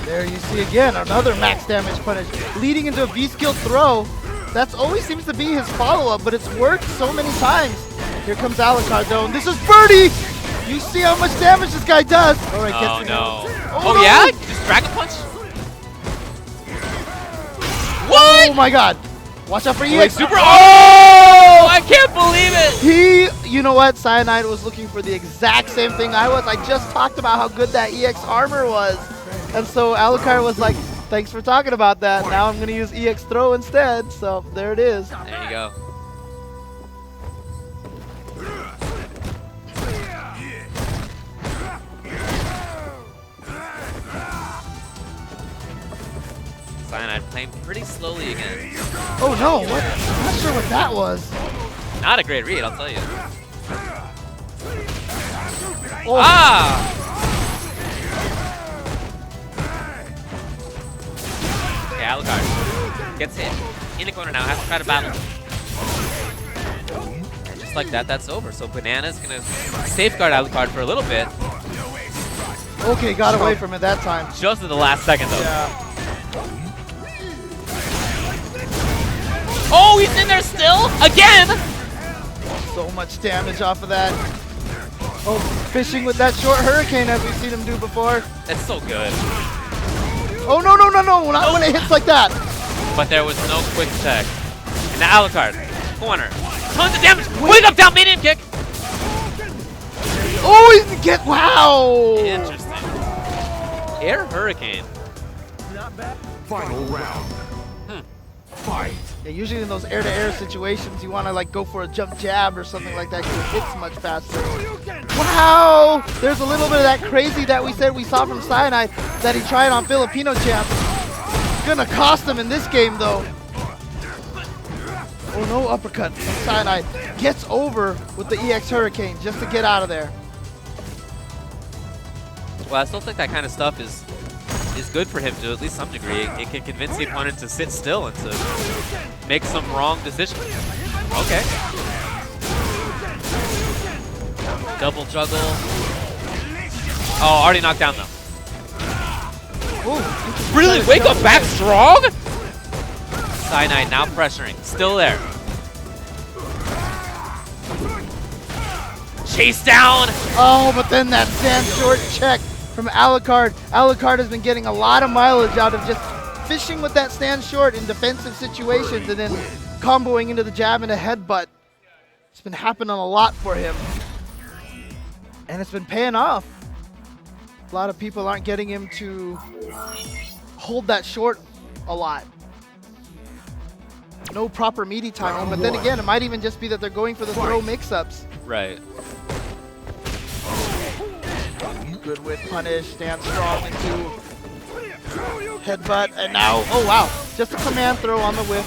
There you see again another max damage punish, leading into a V-skill throw. That's always seems to be his follow-up, but it's worked so many times. Here comes Alukard though, and this is Birdie! You see how much damage this guy does. All right, Oh no. Oh, Oh no. yeah? Just Dragon Punch? What? Oh my god. Watch out for Wait, EX. super. Oh! I can't believe it! You know what? Cyanide was looking for the exact same thing I was. I just talked about how good that EX armor was. And so Alukard was like, thanks for talking about that. Now I'm going to use EX throw instead. So there it is. There you go. Cyanide playing pretty slowly again. Oh no, what? I'm not sure what that was. Not a great read, I'll tell you. Oh. Ah! Okay, Alukard gets hit. In the corner now, has to try to battle. And just like that, that's over. So Banana's gonna safeguard Alukard for a little bit. Okay, got away from it that time. Just at the last second though. Yeah. Oh, he's in there still? Again? So much damage off of that. Oh, fishing with that short hurricane as we've seen him do before. That's so good. Oh, no, no, no, no, not when it hits like that. But there was no quick check. And the Alukard, corner. Tons of damage. Wake up, down, medium kick. Oh, he get, wow. Interesting. Air hurricane. Final round. Fight. Yeah, usually in those air-to-air situations, you want to like go for a jump jab or something like that because it hits much faster. Wow! There's a little bit of that crazy that we said we saw from Cyanide that he tried on Filipino champ. Gonna cost him in this game though. Oh no, uppercut from Cyanide. Gets over with the EX Hurricane just to get out of there. Well, I still think that kind of stuff is good for him to at least some degree. It can convince the opponent to sit still and to make some wrong decisions. Okay. Double juggle. Oh, already knocked down though. Ooh, Really? Wake up back strong? Cyanide now pressuring. Still there. Chase down. Oh, but then that stand short check from Alukard. Alukard has been getting a lot of mileage out of just fishing with that stand short in defensive situations and then comboing into the jab and a headbutt. It's been happening a lot for him. And it's been paying off. A lot of people aren't getting him to hold that short a lot. No proper meaty time, but then again, it might even just be that they're going for the throw mix-ups. Right. Good whip punish, stand strong into headbutt, and now, oh wow, just a command throw on the whip.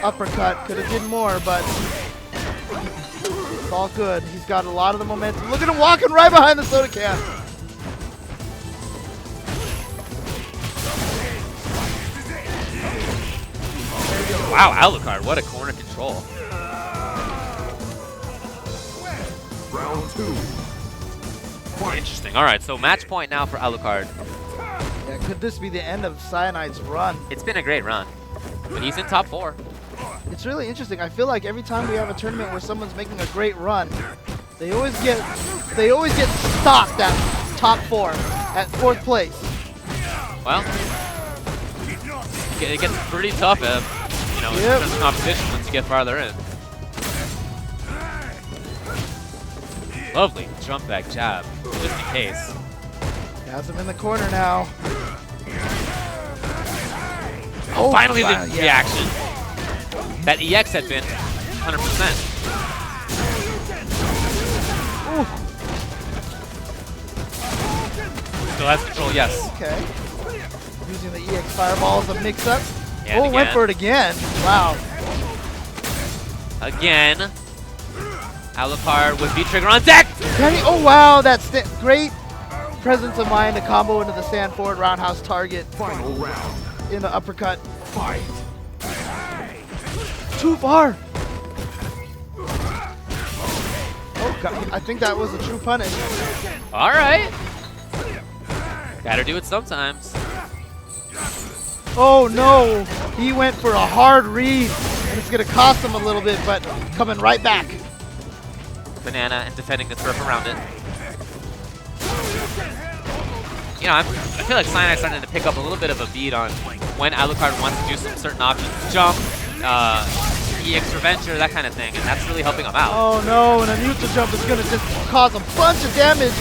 Uppercut, could have did more, but it's all good. He's got a lot of the momentum. Look at him walking right behind the soda can. Wow, Alukard, what a corner control. Round 2. Interesting. All right, so match point now for Alukard. Yeah, could this be the end of Cyanide's run? It's been a great run, but he's in top 4. It's really interesting. I feel like every time we have a tournament where someone's making a great run, they always get stopped at top 4, at 4th place. Well, it gets pretty tough if, you know, Yep. there's competition once you get farther in. Lovely jump back jab, just in case. Has him in the corner now. Oh, finally the yeah. reaction. That EX had been 100%. Ooh. Still has control, yes. Okay. Using the EX Fireball as a mix-up. And Oh, went again. for it again. Wow. Again. Alukard with V-Trigger on deck! Can he? Oh, wow. That's great presence of mind to combo into the stand forward roundhouse target Final round. in the uppercut. Fight. Too far. Oh, God. I think that was a true punish. All right. Gotta do it sometimes. Oh, no. He went for a hard read, and it's going to cost him a little bit, but coming right back. Banana and defending the turf around it. You know, I feel like Cyanide's starting to pick up a little bit of a beat on when Alukard wants to do some certain options. Jump, EX Revenger, that kind of thing, and that's really helping him out. Oh no, and a neutral jump is going to just cause a bunch of damage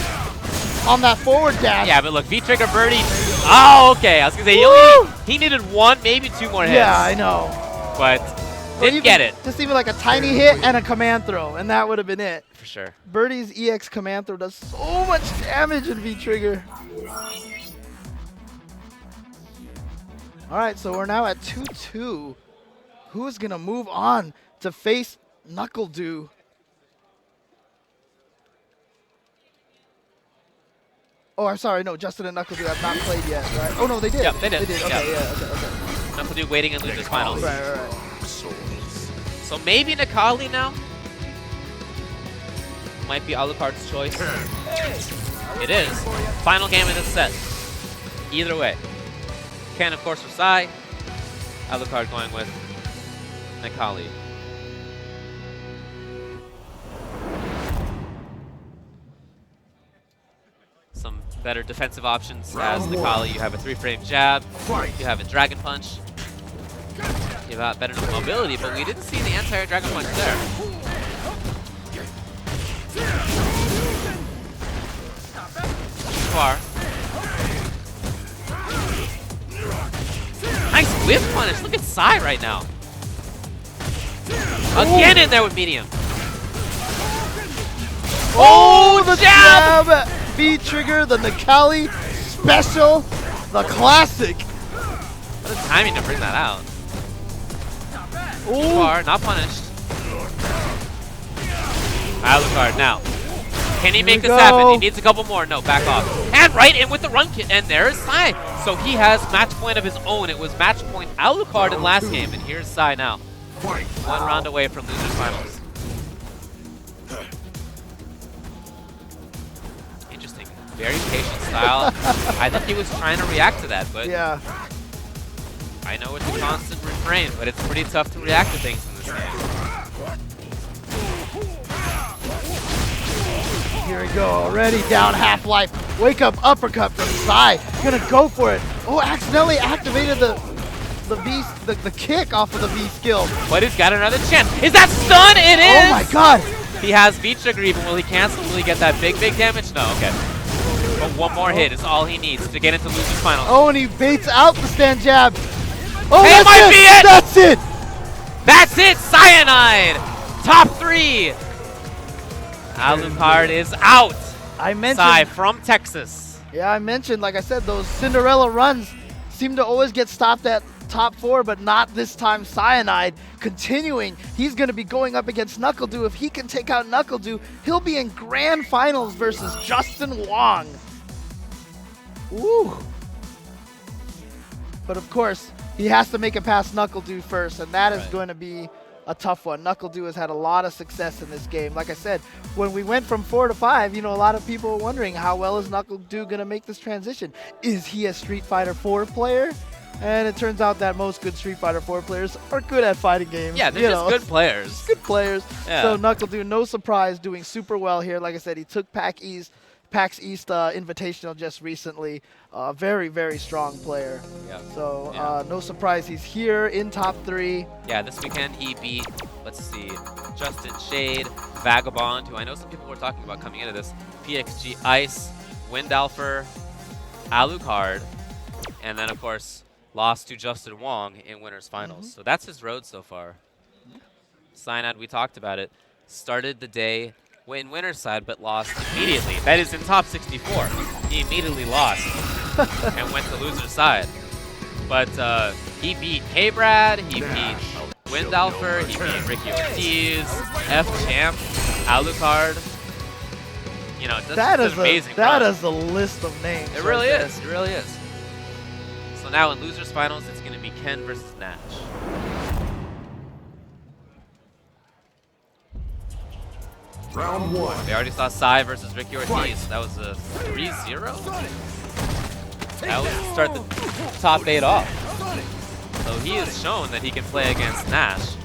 on that forward dash. Yeah, but look, V-Trigger Birdie. Oh, okay. I was going to say, he needed 1, maybe 2 more hits. Yeah, I know. But Or didn't even get it. Just even like a tiny hit and a command throw, and that would have been it. For sure. Birdie's EX command throw does so much damage in V-Trigger. All right, so we're now at 2-2. Who is going to move on to face KnuckleDu? Oh, I'm sorry. No, Justin and KnuckleDu have not played yet, right? Oh, no, they did. Yep, they did. Okay, yeah, okay. KnuckleDu waiting in losers finals. Right. So maybe Nakali now? Might be Alucard's choice. It is. Final game of this set. Either way. Ken, of course, for Sai. Alukard going with Nakali. Some better defensive options as Nakali. You have a 3-frame jab. You have a Dragon Punch. You have better mobility, but we didn't see the anti-air Dragon Punch there. Too far. Nice whiff punish. Look at Sai right now. Again in there with medium. Oh, the jab! V-Trigger, the Nakali special, the classic. What a timing to bring that out. Too Ooh. far, not punished. Alukard now. Can he make this happen? He needs a couple more. No, back off. And right in with the run kit. And there is Sai. So he has match point of his own. It was match point Alukard in last game. And here's Sai now. 1 round away from losers finals. Interesting. Very patient style. I think he was trying to react to that, but Yeah. I know it's a constant refrain, but it's pretty tough to react to things in this game. Here we go, already down half-life. Wake up uppercut from Sai. Gonna go for it. Oh, accidentally activated the kick off of the V skill. But he's got another chance. Is that stun? It is! Oh my god. He has V-Trigger even. Will he cancel? Will he get that big damage? No, okay. But 1 more hit is all he needs to get into losers finals. Oh, and he baits out the stand jab. Oh, Hey, it might be it! That's it! That's it! Cyanide! Top 3! Alukard is out! I mentioned, Sai from Texas. yeah, I mentioned, like I said, those Cinderella runs seem to always get stopped at top 4, but not this time. Cyanide continuing. He's going to be going up against KnuckleDu. If he can take out KnuckleDu, he'll be in grand finals versus Justin Wong. Ooh. But of course, he has to make it past KnuckleDu first, and that is going to be a tough one. KnuckleDu has had a lot of success in this game. Like I said, when we went from 4 to 5, you know, a lot of people were wondering how well is KnuckleDu going to make this transition. Is he a Street Fighter 4 player? And it turns out that most good Street Fighter 4 players are good at fighting games. Yeah, they're just good players. Good players. Yeah. So KnuckleDu, no surprise, doing super well here. Like I said, he took PAX East Invitational just recently. Very, very strong player. Yeah. So no surprise, he's here in top 3. Yeah, this weekend he beat, let's see, Justin Shade, Vagabond, who I know some people were talking about coming into this, PXG Ice, Windalfer, Alukard, and then of course lost to Justin Wong in winners finals. So that's his road so far. Cyanide, we talked about it, started the day in winner's side but lost immediately. That is in top 64. He immediately lost and went to loser's side. But he beat K-Brad, he beat Windalfer, he beat Ricky Ortiz, F-Champ, Alukard. You know, that's an amazing run. That is a list of names. It really is. It really is. So now in losers finals, it's going to be Ken versus Nash. Round 1. We already saw Sai versus Ricky Ortiz. That was a 3-0. That was to start the top 8 off. So he has shown that he can play against Nash.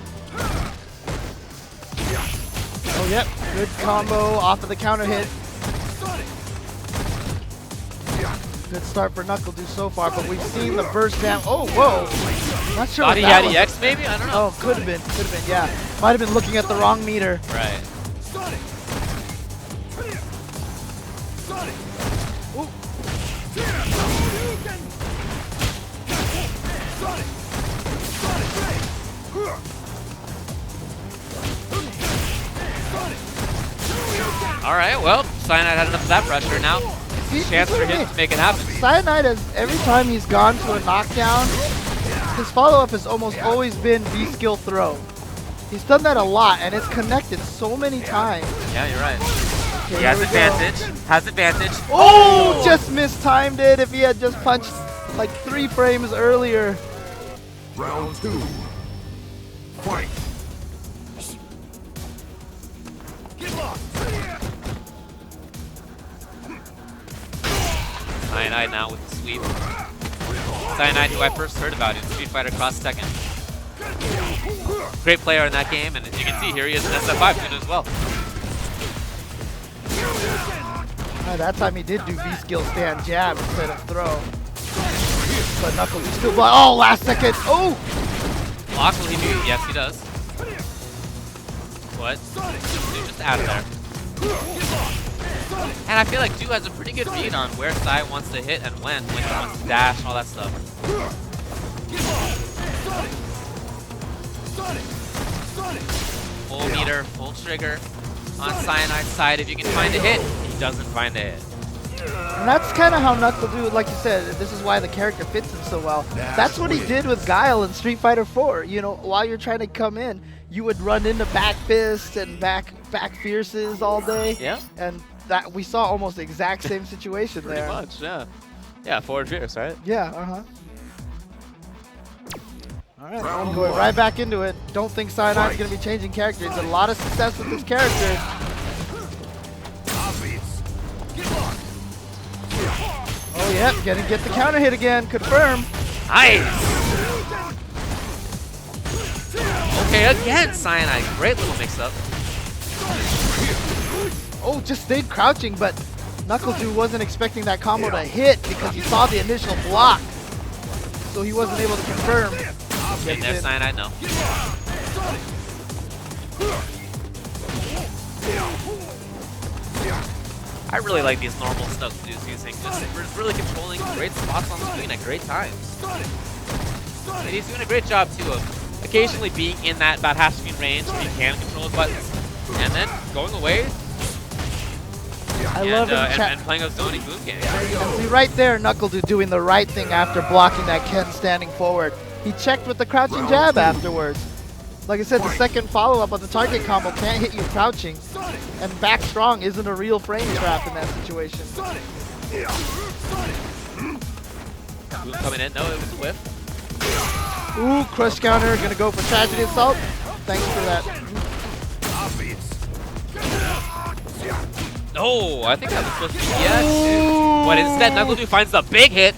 Oh, yep. Good combo off of the counter hit. Good start for KnuckleDu so far, but we've seen the burst down. Oh, whoa. Not sure. Thought he had EX maybe? I don't know. Oh, could have been. Could have been, yeah. Might have been looking at the wrong meter. Right. Ooh. All right, well, Cyanide had enough of that pressure now. Chance for him to make it happen. Cyanide has, every time he's gone to a knockdown, his follow-up has almost always been V-skill throw. He's done that a lot, and it's connected so many times. Yeah, you're right. Okay, He has advantage. Has advantage. Oh! Just mistimed it if he had just punched like 3 frames earlier. Round 2. Fight. Cyanide now with the sweep. Cyanide, who I first heard about in Street Fighter Cross Tekken. Great player in that game, and as you can see here, he is an SF5 student as well. That time he did do V-skill stand jab instead of throw. But KnuckleDu still block. Oh, last second. Oh! Block will he do? Yes, he does. What? Dude, just out of there. And I feel like Du has a pretty good read on where Sai wants to hit and when he wants to dash and all that stuff. Full meter, full trigger on Cyanide's side. If you can find a hit, he doesn't find a hit. And that's kind of how KnuckleDu, like you said, this is why the character fits him so well. That's what he did with Guile in Street Fighter 4. You know, while you're trying to come in, you would run into back fists and back fierces all day. Yeah. And that we saw almost the exact same situation there. Pretty much, yeah. Yeah, forward fierce, right? Yeah, All right, going right back into it. Don't think Cyanide's going to be changing character. He's had a lot of success with this character. Oh, yep, get the counter hit again. Confirm. Nice. Okay, again, Cyanide. Great little mix-up. Oh, just stayed crouching, but KnuckleDu wasn't expecting that combo to hit because he saw the initial block. So he wasn't able to confirm. Getting there, Cyanide, no. I really like these normal stuff to do using. Just really controlling great spots on the screen at great times. And he's doing a great job too of occasionally being in that about half screen range where he can control his buttons, and then going away. I love him and playing a zoning boom game. See right there, KnuckleDu doing the right thing after blocking that Ken standing forward. He checked with the crouching jab afterwards. Like I said, the second follow-up on the target combo can't hit you crouching. And back strong isn't a real frame trap in that situation. Boom coming in. No, it was a whiff. Ooh, crush counter. Gonna go for tragedy assault. Thanks for that. Oh, I think that was supposed to be yes. But instead, KnuckleDu finds the big hit.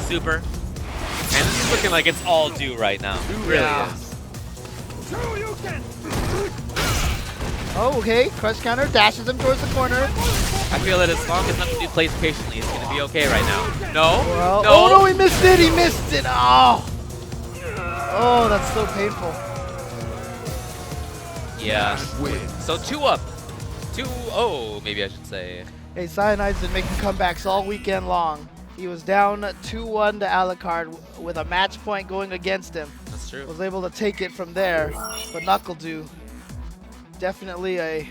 Super. And this is looking like it's all due right now. It really is. Oh, okay. Crush counter dashes him towards the corner. I feel that as long as KnuckleDu plays patiently, it's going to be okay right now. No. Well, No. oh, no, he missed it. He missed it. Oh. Oh, that's so painful. Yeah. So 2 up. 2-0, maybe I should say. Hey, Cyanide's been making comebacks all weekend long. He was down 2-1 to Alukard with a match point going against him. That's true. Was able to take it from there. But KnuckleDu, definitely a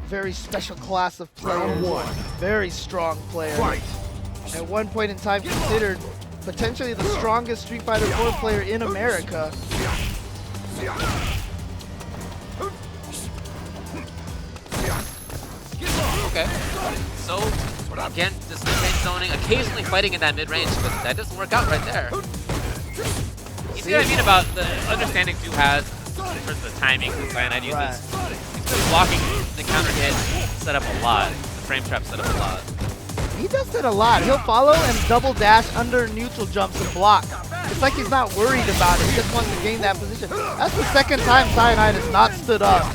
very special class of player. Round 1. Very strong player. Fight. At one point in time considered potentially the strongest Street Fighter 4 player in America. Okay. So, again, just mid-range zoning, occasionally fighting in that mid-range, but that doesn't work out right there. You see what I mean about the understanding Du has in terms of the timing that Cyanide uses? Right. He's been blocking the counter hit setup a lot, the frame trap setup a lot. He does that a lot. He'll follow and double dash under neutral jumps and block. It's like he's not worried about it. He just wants to gain that position. That's the second time Cyanide has not stood up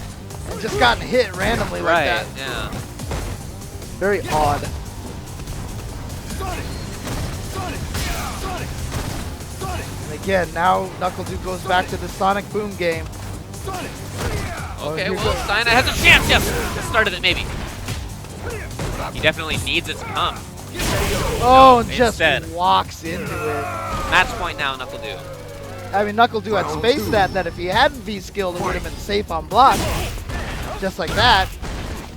and just gotten hit randomly like that. Yeah. Very odd. And again, now KnuckleDu goes back to the Sonic Boom game. Okay, well, Cyanide has a chance, yes! The start of it, maybe. He definitely needs it to come. Oh, and just instead. walks into it. Match point now, KnuckleDu. I mean, KnuckleDu had spaced that if he hadn't V-skilled, it would have been safe on block. Just like that.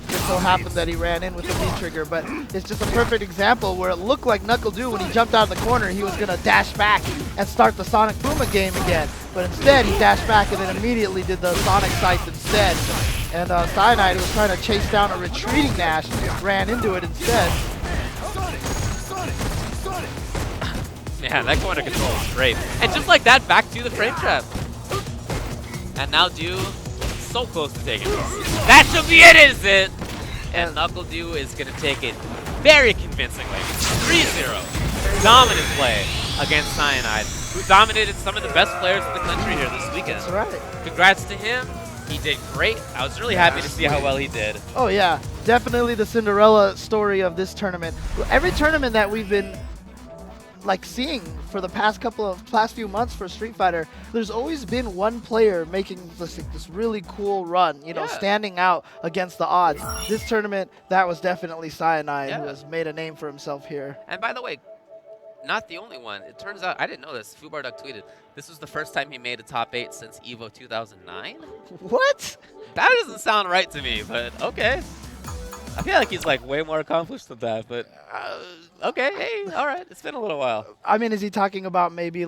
Just so happened that he ran in with the V-trigger, but it's just a perfect example where it looked like KnuckleDu, when he jumped out of the corner, he was going to dash back and start the Sonic Boom game again. But instead, he dashed back and then immediately did the Sonic Sights instead. And Cyanide, who was trying to chase down a retreating Nash, ran into it instead. Yeah, that corner control is great. And just like that, back to the frame trap. And now Du so close to taking it. That should be it, is it? And KnuckleDu is going to take it very convincingly. 3-0. Dominant play against Cyanide, who dominated some of the best players in the country here this weekend. That's right. Congrats to him. He did great. I was really happy to see how well he did. Oh yeah, definitely the Cinderella story of this tournament. Every tournament that we've been seeing for the past few months for Street Fighter, there's always been one player making this really cool run, you know, standing out against the odds. This tournament, that was definitely Cyanide, who has made a name for himself here. And by the way, not the only one. It turns out, I didn't know this, Fubar tweeted, this was the first time he made a top 8 since EVO 2009? What? That doesn't sound right to me, but okay. I feel like he's way more accomplished than that, but okay, hey, all right, it's been a little while. I mean, is he talking about maybe